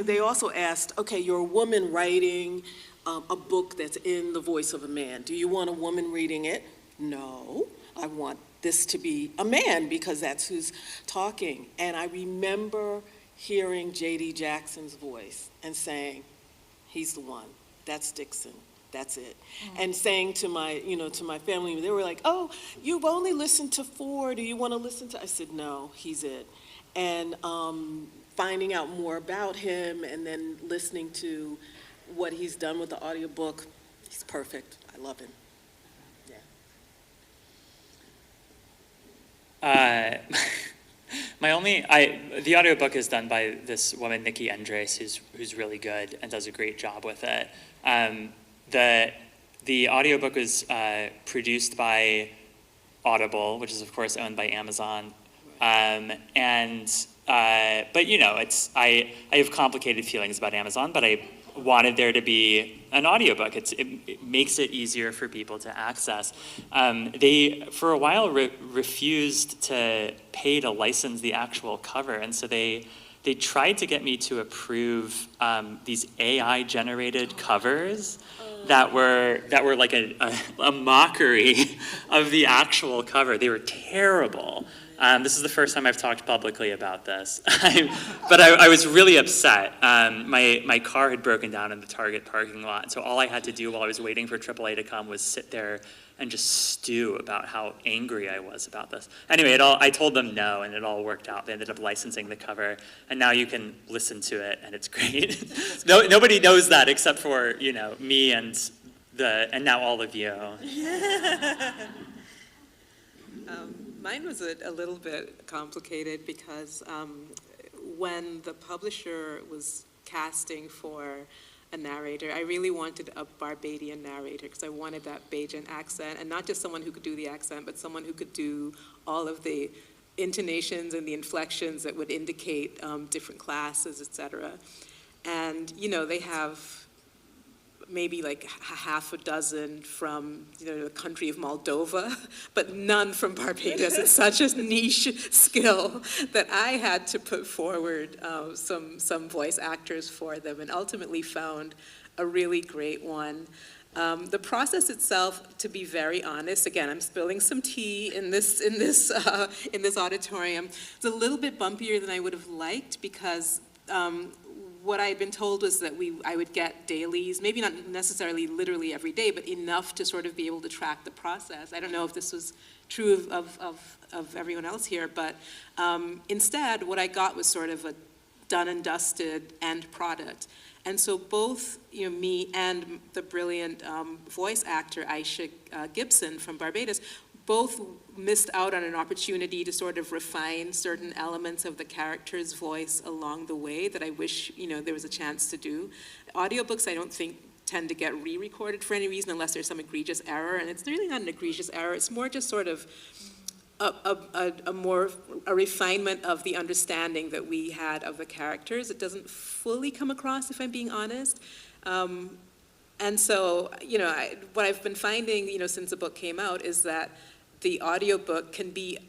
they also asked, okay, you're a woman writing a book that's in the voice of a man. Do you want a woman reading it? No, I want this to be a man, because that's who's talking. And I remember hearing J.D. Jackson's voice and saying, he's the one, that's Dixon. That's it. And saying to my family, they were like, oh, you've only listened to 4. Do you want to listen to? I said, no, he's it. And finding out more about him, and then listening to what he's done with the audiobook, he's perfect. I love him. Yeah. The audiobook is done by this woman, Nikki Andres, who's really good and does a great job with it. the audiobook was produced by Audible, which is of course owned by Amazon. But I have complicated feelings about Amazon, but I wanted there to be an audiobook. It makes it easier for people to access. They, for a while, refused to pay to license the actual cover, and so they tried to get me to approve these AI-generated covers that were like a mockery of the actual cover. They were terrible. This is the first time I've talked publicly about this, but I was really upset. My car had broken down in the Target parking lot, so all I had to do while I was waiting for AAA to come was sit there and just stew about how angry I was about this. Anyway, I told them no, and it all worked out. They ended up licensing the cover, and now you can listen to it, and it's great. Nobody knows that except for me and now all of you. Mine was a little bit complicated because when the publisher was casting for a narrator, I really wanted a Barbadian narrator because I wanted that Bajan accent, and not just someone who could do the accent, but someone who could do all of the intonations and the inflections that would indicate different classes, etc. And they have maybe like half a dozen from the country of Moldova, but none from Barbados. It's such a niche skill that I had to put forward some voice actors for them, and ultimately found a really great one. The process itself, to be very honest, again, I'm spilling some tea in this auditorium. It's a little bit bumpier than I would have liked because what I had been told was that I would get dailies, maybe not necessarily literally every day, but enough to sort of be able to track the process. I don't know if this was true of everyone else here, but instead what I got was sort of a done and dusted end product. And so both me and the brilliant voice actor Aisha Gibson from Barbados both missed out on an opportunity to sort of refine certain elements of the character's voice along the way that I wish there was a chance to do. Audiobooks, I don't think, tend to get re-recorded for any reason unless there's some egregious error, and it's really not an egregious error. It's more just sort of a refinement of the understanding that we had of the characters. It doesn't fully come across, if I'm being honest. And so, what I've been finding, since the book came out is that the audiobook can be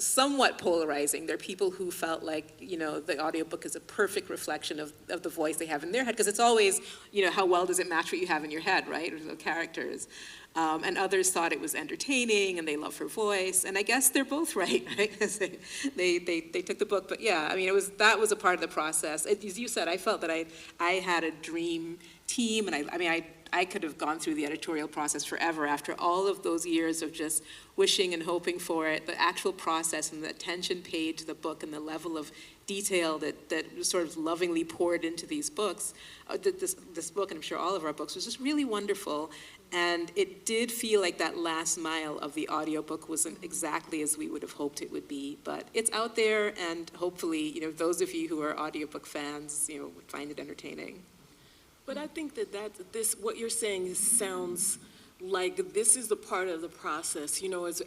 somewhat polarizing. There are people who felt like, the audiobook is a perfect reflection of the voice they have in their head, because it's always, how well does it match what you have in your head, right, or the characters. And others thought it was entertaining and they love her voice, and I guess they're both right? Because they took the book, but yeah, I mean, that was a part of the process. As you said, I felt that I had a dream team, and I could have gone through the editorial process forever after all of those years of just wishing and hoping for it. The actual process and the attention paid to the book and the level of detail that was sort of lovingly poured into these books, this book, and I'm sure all of our books, was just really wonderful. And it did feel like that last mile of the audiobook wasn't exactly as we would have hoped it would be, but it's out there, and hopefully, those of you who are audiobook fans, would find it entertaining. But I think that what you're saying sounds like this is the part of the process,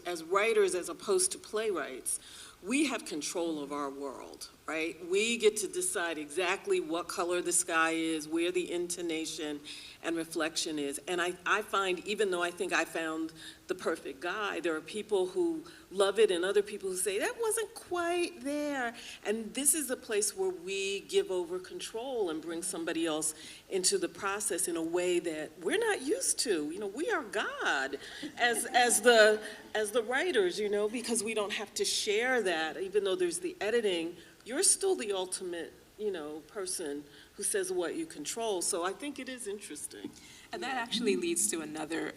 as writers as opposed to playwrights. We have control of our world, right? We get to decide exactly what color the sky is, where the intonation and reflection is. And I find, even though I think I found the perfect guy, there are people who love it and other people who say, that wasn't quite there. And this is a place where we give over control and bring somebody else into the process in a way that we're not used to. We are God as the writers, because we don't have to share that. Even though there's the editing, you're still the ultimate, person who says what you control. So I think it is interesting. And that actually leads to another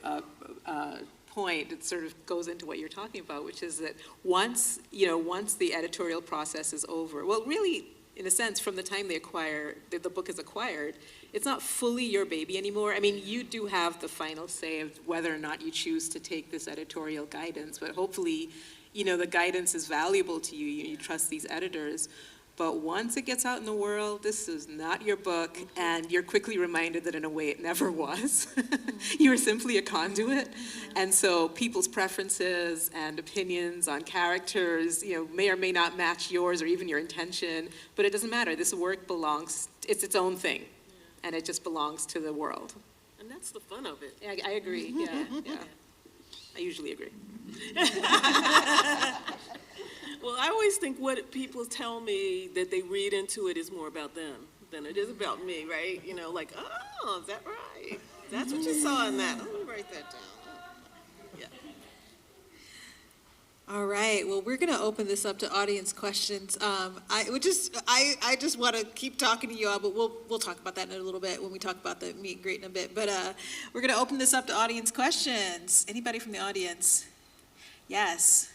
point. It sort of goes into what you're talking about, which is that once the editorial process is over, well, really, in a sense, from the time the book is acquired, it's not fully your baby anymore. I mean, you do have the final say of whether or not you choose to take this editorial guidance, but hopefully, the guidance is valuable to you. You trust these editors. But once it gets out in the world, this is not your book, and you're quickly reminded that in a way it never was. You were simply a conduit. And so people's preferences and opinions on characters, may or may not match yours or even your intention, but it doesn't matter. This work belongs, it's its own thing, and it just belongs to the world. And that's the fun of it. I agree, yeah. I usually agree. Well, I always think what people tell me that they read into it is more about them than it is about me, right? Like, oh, is that right? That's what you saw in that. Let me write that down. Yeah. All right, well, we're going to open this up to audience questions. I just want to keep talking to you all, but we'll talk about that in a little bit when we talk about the meet and greet in a bit. But we're going to open this up to audience questions. Anybody from the audience? Yes.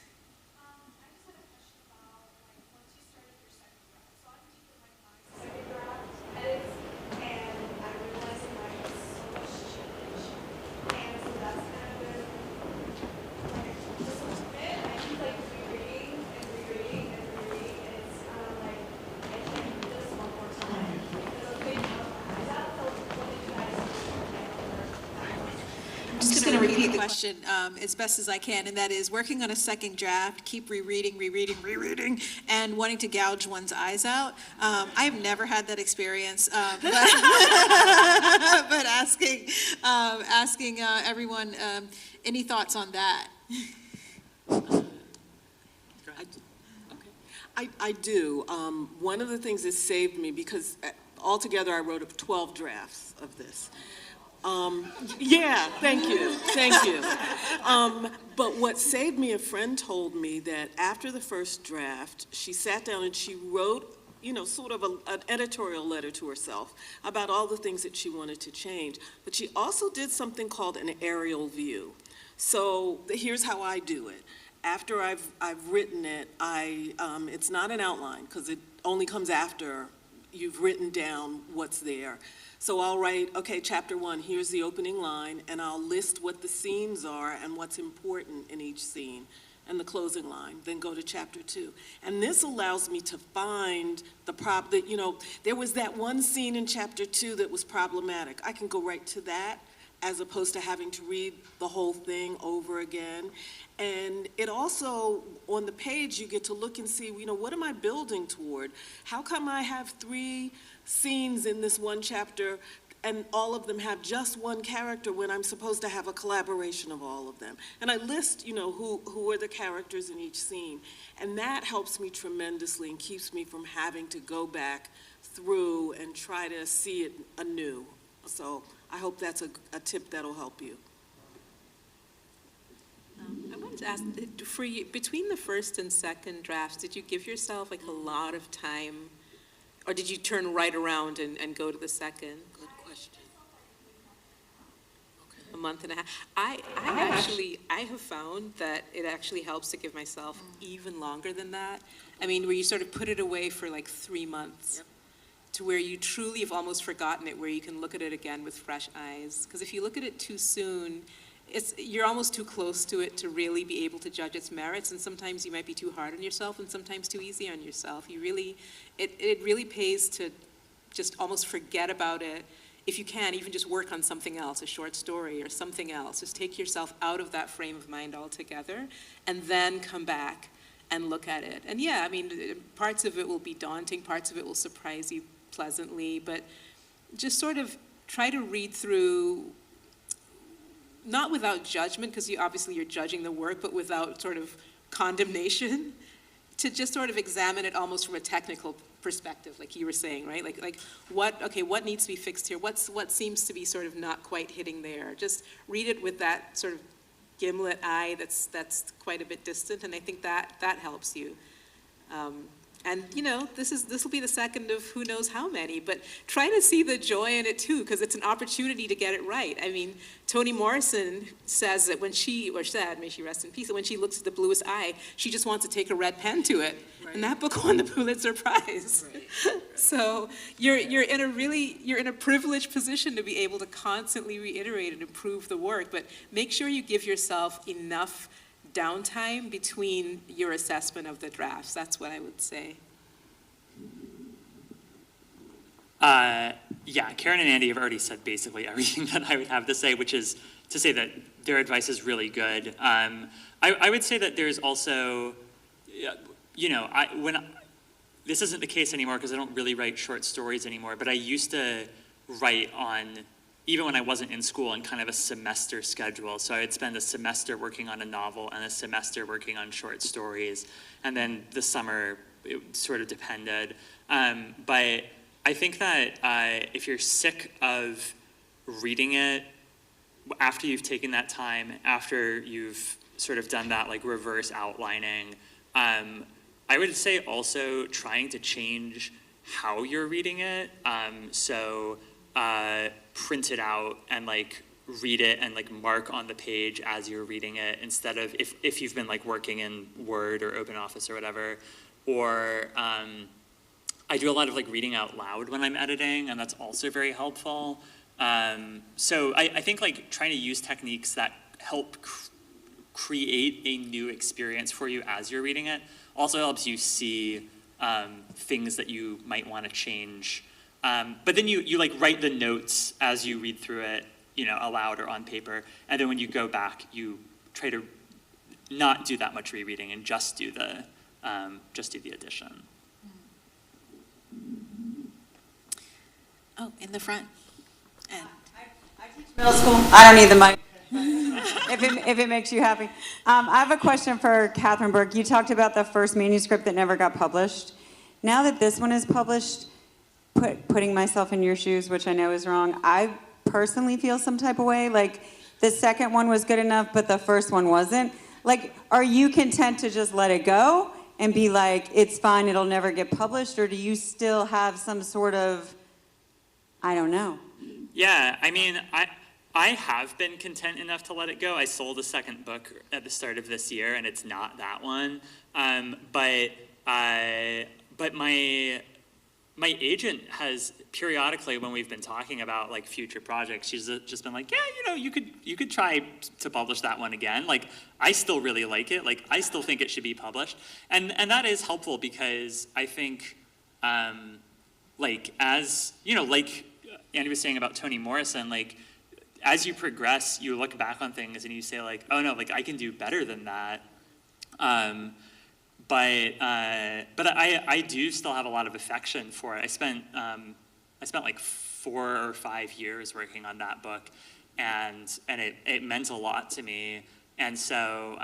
I'm just going to repeat the question as best as I can, and that is working on a second draft, keep rereading, and wanting to gouge one's eyes out. I've never had that experience, but asking everyone, any thoughts on that? I do. One of the things that saved me, because altogether I wrote up 12 drafts of this. Yeah, thank you. But what saved me, a friend told me that after the first draft, she sat down and she wrote, sort of an editorial letter to herself about all the things that she wanted to change. But she also did something called an aerial view. So here's how I do it. After I've written it, it's not an outline because it only comes after you've written down what's there. So I'll write, okay, chapter 1, here's the opening line, and I'll list what the scenes are and what's important in each scene, and the closing line, then go to chapter 2. And this allows me to find the there was that one scene in chapter 2 that was problematic. I can go right to that, as opposed to having to read the whole thing over again. And it also, on the page, you get to look and see, what am I building toward? How come I have 3 scenes in this one chapter and all of them have just one character when I'm supposed to have a collaboration of all of them? And I list, who are the characters in each scene. And that helps me tremendously and keeps me from having to go back through and try to see it anew. So I hope that's a tip that'll help you. I wanted to ask, for you, between the first and second drafts, did you give yourself a lot of time, or did you turn right around and go to the second? Good question. A month and a half. I have found that it actually helps to give myself even longer than that. I mean, where you sort of put it away for 3 months. Yep. To where you truly have almost forgotten it, where you can look at it again with fresh eyes. Because if you look at it too soon, you're almost too close to it to really be able to judge its merits, and sometimes you might be too hard on yourself and sometimes too easy on yourself. It really pays to just almost forget about it. If you can, even just work on something else, a short story or something else. Just take yourself out of that frame of mind altogether and then come back and look at it. And yeah, I mean, parts of it will be daunting, parts of it will surprise you pleasantly, but just sort of try to read through, not without judgment, because you're judging the work, but without sort of condemnation, to just sort of examine it almost from a technical perspective, like you were saying, right? Like what needs to be fixed here? What seems to be sort of not quite hitting there? Just read it with that sort of gimlet eye that's quite a bit distant, and I think that helps you. And this will be the second of who knows how many, but try to see the joy in it too, because it's an opportunity to get it right. I mean, Toni Morrison says that said, may she rest in peace, that when she looks at the bluest eye, she just wants to take a red pen to it. Right. And that book won the Pulitzer Prize. Right. So you're in a privileged position to be able to constantly reiterate and improve the work, but make sure you give yourself enough downtime between your assessment of the drafts. That's what I would say. Yeah, Karen and Andie have already said basically everything that I would have to say, which is to say that their advice is really good. I would say that there's also, you know, this isn't the case anymore because I don't really write short stories anymore, but I used to write on, even when I wasn't in school, on kind of a semester schedule. So I would spend a semester working on a novel and a semester working on short stories, and then the summer it sort of depended. But I think that if you're sick of reading it, after you've taken that time, after you've sort of done that like reverse outlining, I would say also trying to change how you're reading it. So print it out and like read it and like mark on the page as you're reading it, instead of if you've been like working in Word or OpenOffice or whatever. Or I do a lot of like reading out loud when I'm editing, and that's also very helpful. So I think like trying to use techniques that help create a new experience for you as you're reading it also helps you see things that you might want to change. But then you like write the notes as you read through it, you know, aloud or on paper. And then when you go back, you try to not do that much rereading and just do the addition. Oh, in the front. And I teach middle school. I don't need the mic. if it makes you happy. I have a question for Katherine Burke. You talked about the first manuscript that never got published. Now that this one is published, putting myself in your shoes, which I know is wrong, I personally feel some type of way. Like, the second one was good enough, but the first one wasn't. Like, are you content to just let it go and be like, it's fine, it'll never get published? Or do you still have some sort of, I don't know. Yeah, I mean, I have been content enough to let it go. I sold a second book at the start of this year, and it's not that one. But my agent has periodically, when we've been talking about like future projects, she's just been like, yeah, you know, you could try to publish that one again. Like, I still really like it. Like, I still think it should be published, and that is helpful because I think, like, as you know, like Andie was saying about Toni Morrison, like, as you progress, you look back on things and you say like, oh no, like I can do better than that. But I do still have a lot of affection for it. I spent like 4 or 5 years working on that book, and it meant a lot to me. And so,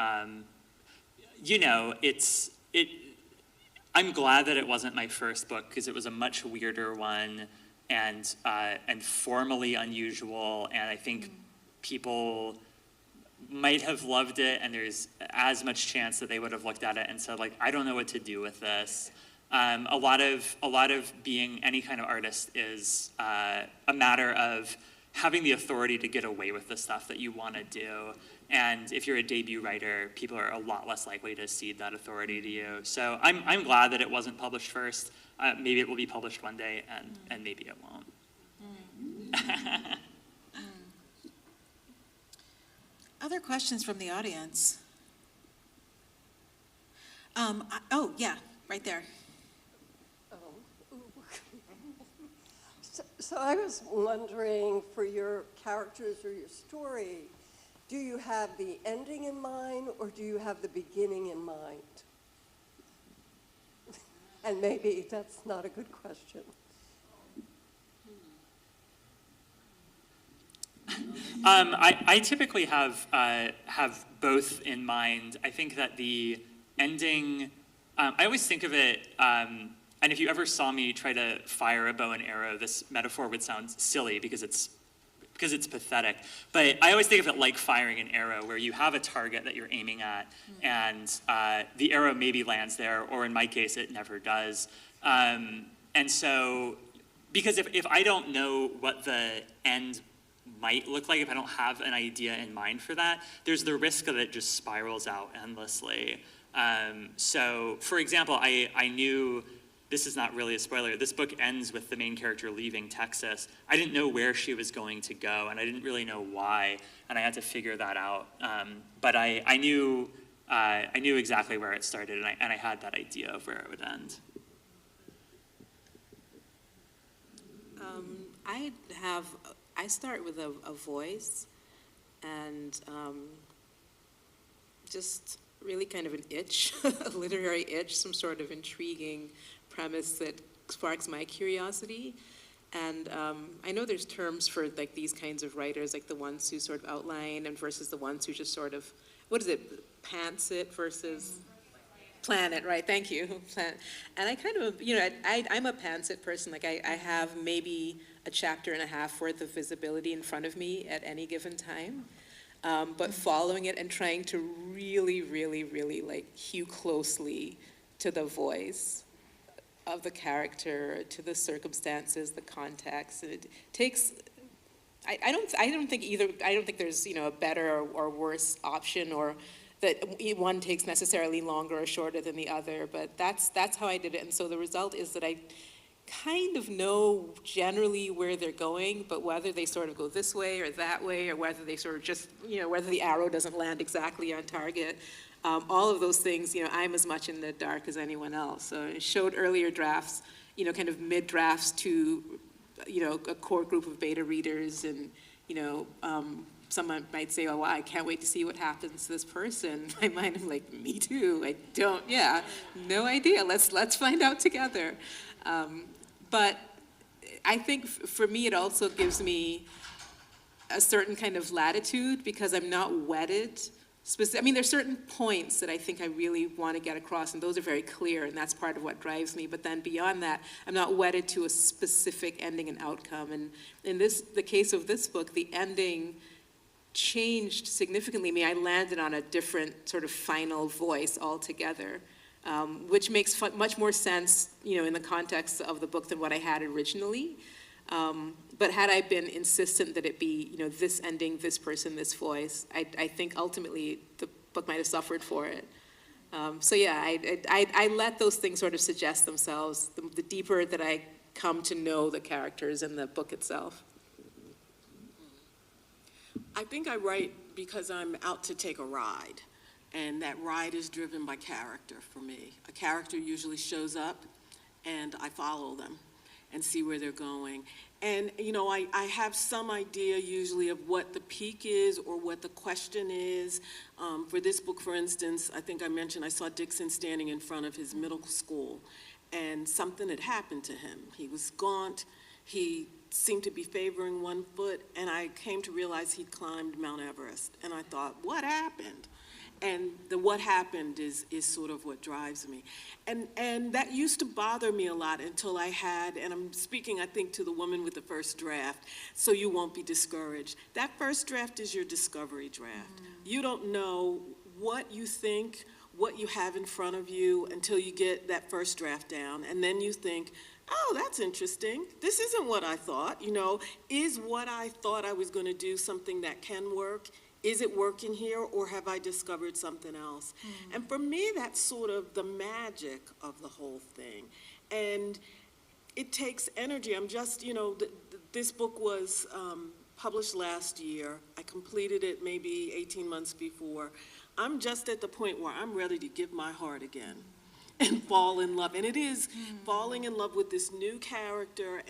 you know, I'm glad that it wasn't my first book because it was a much weirder one and formally unusual. And I think people might have loved it, and there's as much chance that they would have looked at it and said like, I don't know what to do with this. A lot of being any kind of artist is a matter of having the authority to get away with the stuff that you want to do. And if you're a debut writer, people are a lot less likely to cede that authority to you. So I'm glad that it wasn't published first. Maybe it will be published one day, and maybe it won't. other questions from the audience? Oh, yeah, right there. So I was wondering, for your characters or your story, do you have the ending in mind or do you have the beginning in mind? And maybe that's not a good question. I typically have both in mind. I think that the ending, I always think of it, and if you ever saw me try to fire a bow and arrow, this metaphor would sound silly because it's pathetic. But I always think of it like firing an arrow, where you have a target that you're aiming at, and the arrow maybe lands there, or in my case, it never does. And so, because if I don't know what the end might look like, if I don't have an idea in mind for that, there's the risk that it just spirals out endlessly. So, for example, I knew, this is not really a spoiler, this book ends with the main character leaving Texas. I didn't know where she was going to go, and I didn't really know why, and I had to figure that out. But I knew exactly where it started, and I had that idea of where it would end. I start with a voice and just really kind of an itch, a literary itch, some sort of intriguing premise that sparks my curiosity. And I know there's terms for like these kinds of writers, like the ones who sort of outline and versus the ones who just sort of, what is it, pants it versus plan it, right? Thank you. Plan. And I kind of, I'm a pants it person. Like I have maybe a chapter and a half worth of visibility in front of me at any given time. But following it and trying to really, really, really like hew closely to the voice of the character, to the circumstances, the context. It takes. I don't think there's a better or worse option, or that one takes necessarily longer or shorter than the other. But that's how I did it, and so the result is that I kind of know generally where they're going, but whether they sort of go this way or that way, or whether they sort of just, whether the arrow doesn't land exactly on target, all of those things, I'm as much in the dark as anyone else. So it showed earlier drafts, kind of mid-drafts to, a core group of beta readers, and, someone might say, oh, wow, I can't wait to see what happens to this person. In my mind, I'm like, me too. No idea. Let's find out together. But I think for me, it also gives me a certain kind of latitude because I'm not wedded. There's certain points that I think I really want to get across, and those are very clear, and that's part of what drives me. But then beyond that, I'm not wedded to a specific ending and outcome. And in the case of this book, the ending changed significantly. I landed on a different sort of final voice altogether. Which makes much more sense, in the context of the book than what I had originally. But had I been insistent that it be, this ending, this person, this voice, I think ultimately the book might have suffered for it. I let those things sort of suggest themselves, the deeper that I come to know the characters and the book itself. I think I write because I'm out to take a ride. And that ride is driven by character for me. A character usually shows up, and I follow them and see where they're going. And, I have some idea usually of what the peak is or what the question is. For this book, for instance, I think I mentioned I saw Dixon standing in front of his middle school, and something had happened to him. He was gaunt. He seemed to be favoring one foot, and I came to realize he'd climbed Mount Everest. And I thought, what happened? And the what happened is sort of what drives me. And that used to bother me a lot until I had, and I'm speaking, I think, to the woman with the first draft, so you won't be discouraged. That first draft is your discovery draft. You don't know what you think, what you have in front of you until you get that first draft down. And then you think, oh, that's interesting. This isn't what I thought. Is what I thought I was going to do something that can work? Is it working here, or have I discovered something else? And for me, that's sort of the magic of the whole thing. And it takes energy. I'm just, this book was published last year. I completed it maybe 18 months before. I'm just at the point where I'm ready to give my heart again and fall in love. And it is falling in love with this new character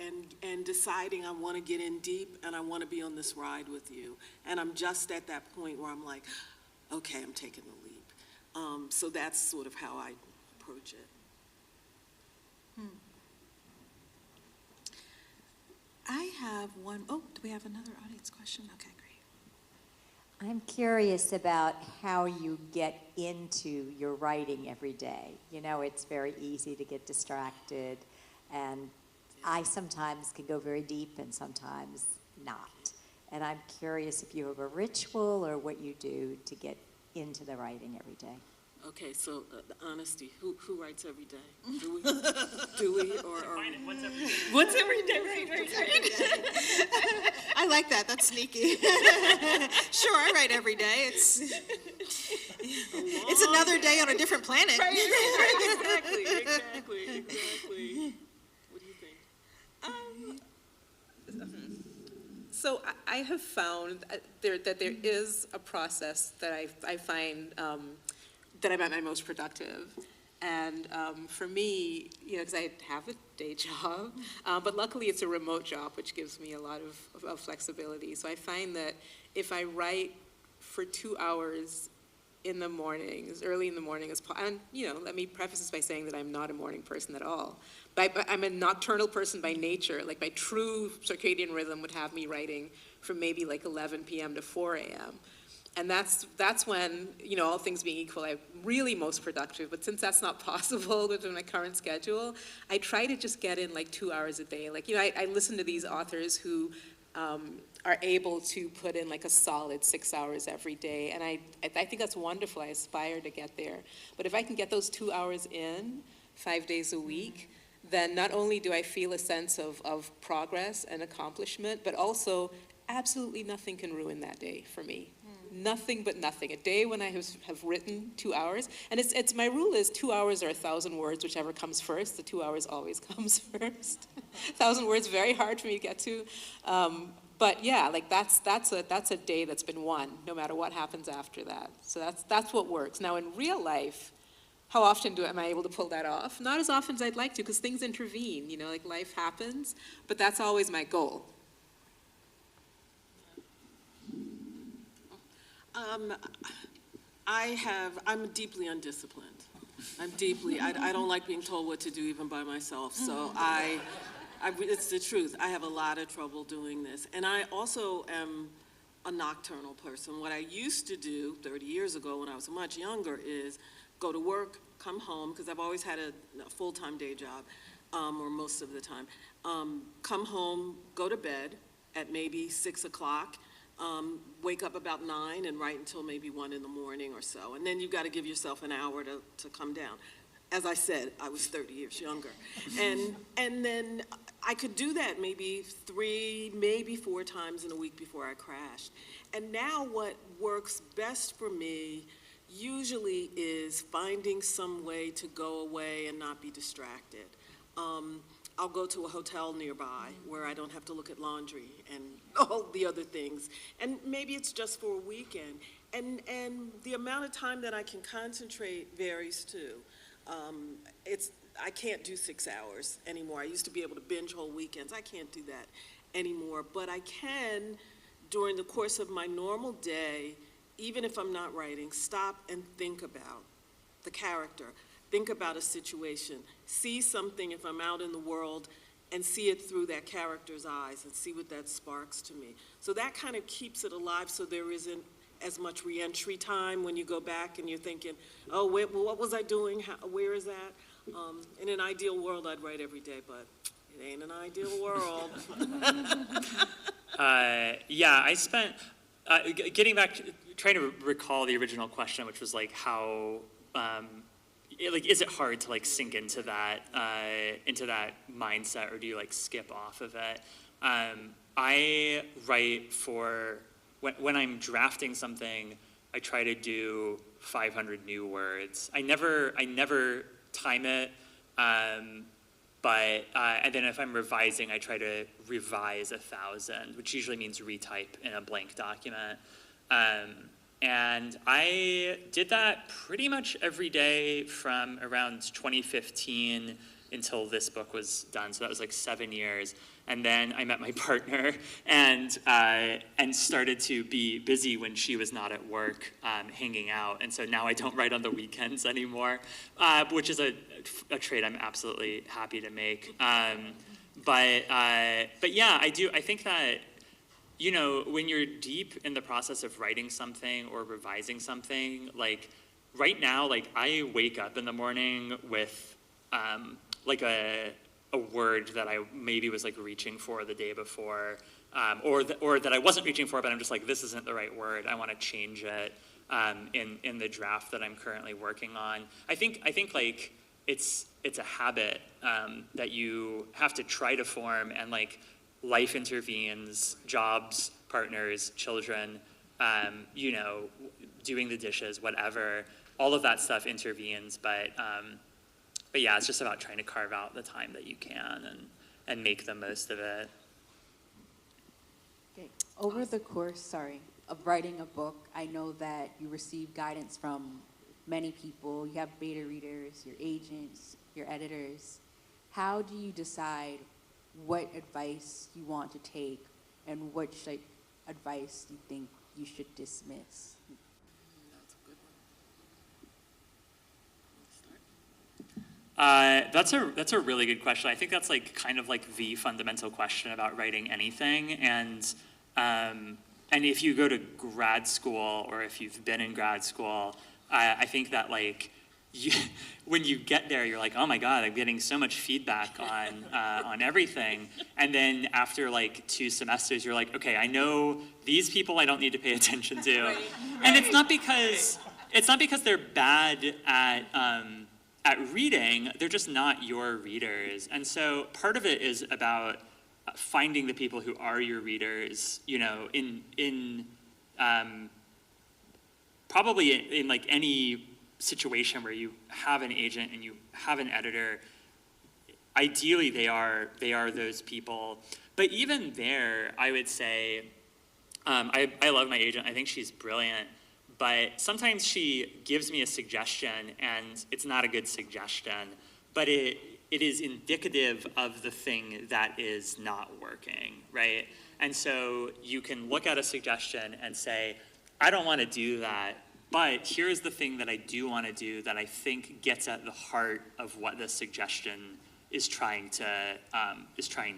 and deciding I want to get in deep and I want to be on this ride with you. And I'm just at that point where I'm like, okay, I'm taking the leap. So that's sort of how I approach it. I have one. Oh, do we have another audience question? Okay, great. I'm curious about how you get into your writing every day. It's very easy to get distracted, and I sometimes can go very deep and sometimes not. And I'm curious if you have a ritual or what you do to get into the writing every day. Okay, so the honesty, who writes every day? Do we? Do we? Or What's every day? What's every day? Right. I like that. That's sneaky. Sure, I write every day. It's another day on a different planet. Right. Exactly. What do you think? So I have found that there is a process that I find that I'm at my most productive. And for me, because I have a day job, but luckily it's a remote job, which gives me a lot of flexibility. So I find that if I write for 2 hours in the morning, as early in the morning as possible, and let me preface this by saying that I'm not a morning person at all. But I'm a nocturnal person by nature. Like my true circadian rhythm would have me writing from maybe like 11 p.m. to 4 a.m. And that's when, all things being equal, I'm really most productive. But since that's not possible within my current schedule, I try to just get in like 2 hours a day. Like, I listen to these authors who are able to put in like a solid 6 hours every day. And I think that's wonderful. I aspire to get there. But if I can get those 2 hours in 5 days a week, then not only do I feel a sense of progress and accomplishment, but also absolutely nothing can ruin that day for me. Nothing but nothing. A day when I have written 2 hours, and it's my rule is 2 hours or 1,000 words, whichever comes first. The 2 hours always comes first. 1,000 words, very hard for me to get to. But yeah, like that's a day that's been won, no matter what happens after that. So that's what works. Now in real life, how often am I able to pull that off? Not as often as I'd like to, because things intervene. Like life happens. But that's always my goal. I'm deeply undisciplined. I don't like being told what to do even by myself. So it's the truth. I have a lot of trouble doing this. And I also am a nocturnal person. What I used to do 30 years ago when I was much younger is go to work, come home, because I've always had a full-time day job, or most of the time. Come home, go to bed at maybe 6 o'clock, wake up about 9 and write until maybe 1 in the morning or so. And then you've got to give yourself an hour to come down. As I said, I was 30 years younger. And then I could do that maybe 3, maybe 4 times in a week before I crashed. And now what works best for me usually is finding some way to go away and not be distracted. I'll go to a hotel nearby where I don't have to look at laundry and all the other things. And maybe it's just for a weekend. And the amount of time that I can concentrate varies too. I can't do 6 hours anymore. I used to be able to binge whole weekends. I can't do that anymore. But I can, during the course of my normal day, even if I'm not writing, stop and think about the character. Think about a situation, see something if I'm out in the world, and see it through that character's eyes and see what that sparks to me. So that kind of keeps it alive so there isn't as much reentry time when you go back and you're thinking, oh, what was I doing? Where is that? In an ideal world, I'd write every day, but it ain't an ideal world. Yeah, I spent, getting back, trying to recall the original question, which was like how, is it hard to like sink into that mindset, or do you like skip off of it? I write when I'm drafting something, I try to do 500 new words. I never time it, but and then if I'm revising, I try to revise 1,000, which usually means retype in a blank document. And I did that pretty much every day from around 2015 until this book was done. So that was like 7 years. And then I met my partner and started to be busy when she was not at work, hanging out. And so now I don't write on the weekends anymore, which is a trade I'm absolutely happy to make. But yeah, I do. I think that, when you're deep in the process of writing something or revising something, like right now, like I wake up in the morning with like a word that I maybe was like reaching for the day before, or that I wasn't reaching for, but I'm just like, this isn't the right word. I want to change it in the draft that I'm currently working on. I think like it's a habit that you have to try to form, and like life intervenes, jobs, partners, children, doing the dishes, whatever. All of that stuff intervenes, but yeah, it's just about trying to carve out the time that you can and make the most of it. Okay. Over the course, of writing a book, I know that you receive guidance from many people, you have beta readers, your agents, your editors. How do you decide what advice you want to take and which advice you think you should dismiss? That's a really good question. I think that's like kind of like the fundamental question about writing anything. And if you go to grad school or if you've been in grad school, I think that like when you get there, you're like, oh my God, I'm getting so much feedback on everything. And then after like 2 semesters, you're like, okay, I know these people I don't need to pay attention to. Right. And it's not because they're bad at reading, they're just not your readers. And so part of it is about finding the people who are your readers, you know, in probably in like any situation where you have an agent and you have an editor, ideally they are those people. But even there, I would say, I love my agent, I think she's brilliant. But sometimes she gives me a suggestion and it's not a good suggestion, but it is indicative of the thing that is not working, right? And so you can look at a suggestion and say, I don't want to do that, but here's the thing that I do want to do that I think gets at the heart of what the suggestion is trying to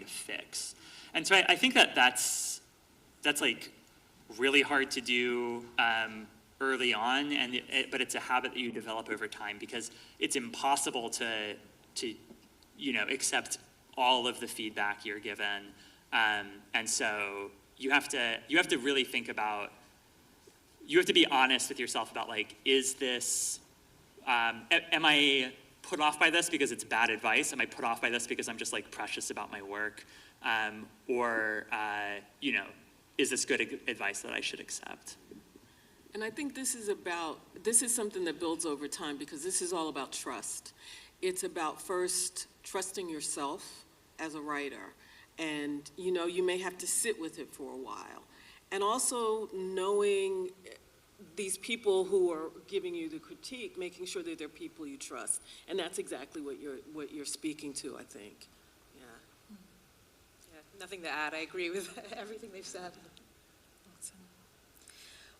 fix. And so I think that's like really hard to do early on, but it's a habit that you develop over time because it's impossible to accept all of the feedback you're given, and so you have to really think about. You have to be honest with yourself about like, is this? Am I put off by this because it's bad advice? Am I put off by this because I'm just like precious about my work, or is this good advice that I should accept? And I think this is something that builds over time because this is all about trust. It's about first trusting yourself as a writer. And, you may have to sit with it for a while. And also knowing these people who are giving you the critique, making sure that they're people you trust. And that's exactly what you're speaking to, I think. Yeah. Yeah, nothing to add. I agree with everything they've said.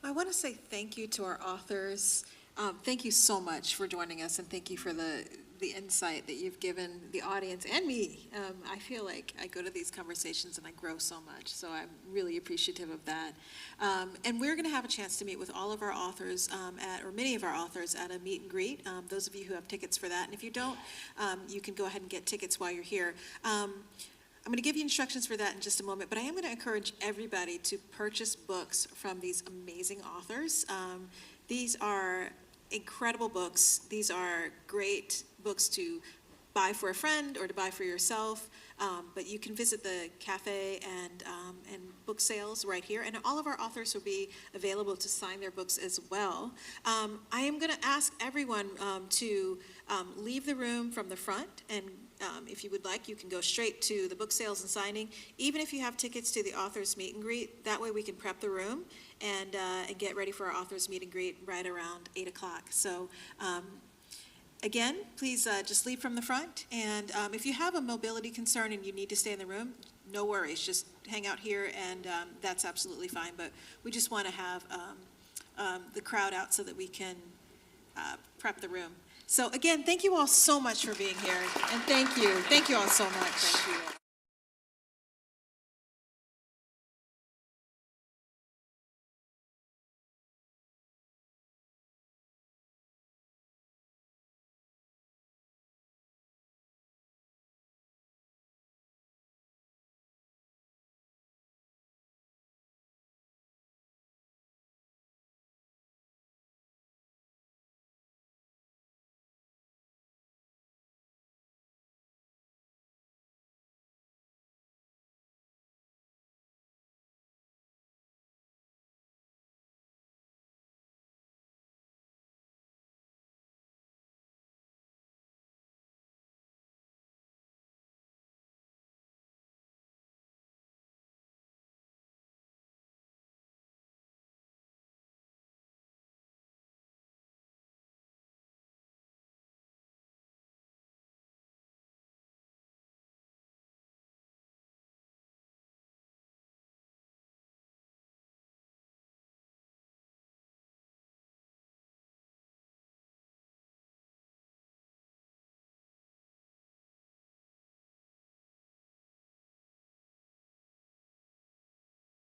I want to say thank you to our authors. Thank you so much for joining us, and thank you for the insight that you've given the audience and me. I feel like I go to these conversations and I grow so much, so I'm really appreciative of that. And we're going to have a chance to meet with all of our authors, or many of our authors, at a meet and greet. Those of you who have tickets for that, and if you don't, you can go ahead and get tickets while you're here. I'm going to give you instructions for that in just a moment, but I am going to encourage everybody to purchase books from these amazing authors. These are incredible books. These are great books to buy for a friend or to buy for yourself, but you can visit the cafe and book sales right here, and all of our authors will be available to sign their books as well. I am going to ask everyone to leave the room from the front, and if you would like, you can go straight to the book sales and signing, even if you have tickets to the authors meet and greet. That way we can prep the room and get ready for our authors meet and greet right around 8 o'clock. So again, please just leave from the front, and if you have a mobility concern and you need to stay in the room, no worries, just hang out here, and that's absolutely fine. But we just want to have the crowd out so that we can prep the room. So again, thank you all so much for being here, and thank you all so much. Thank you.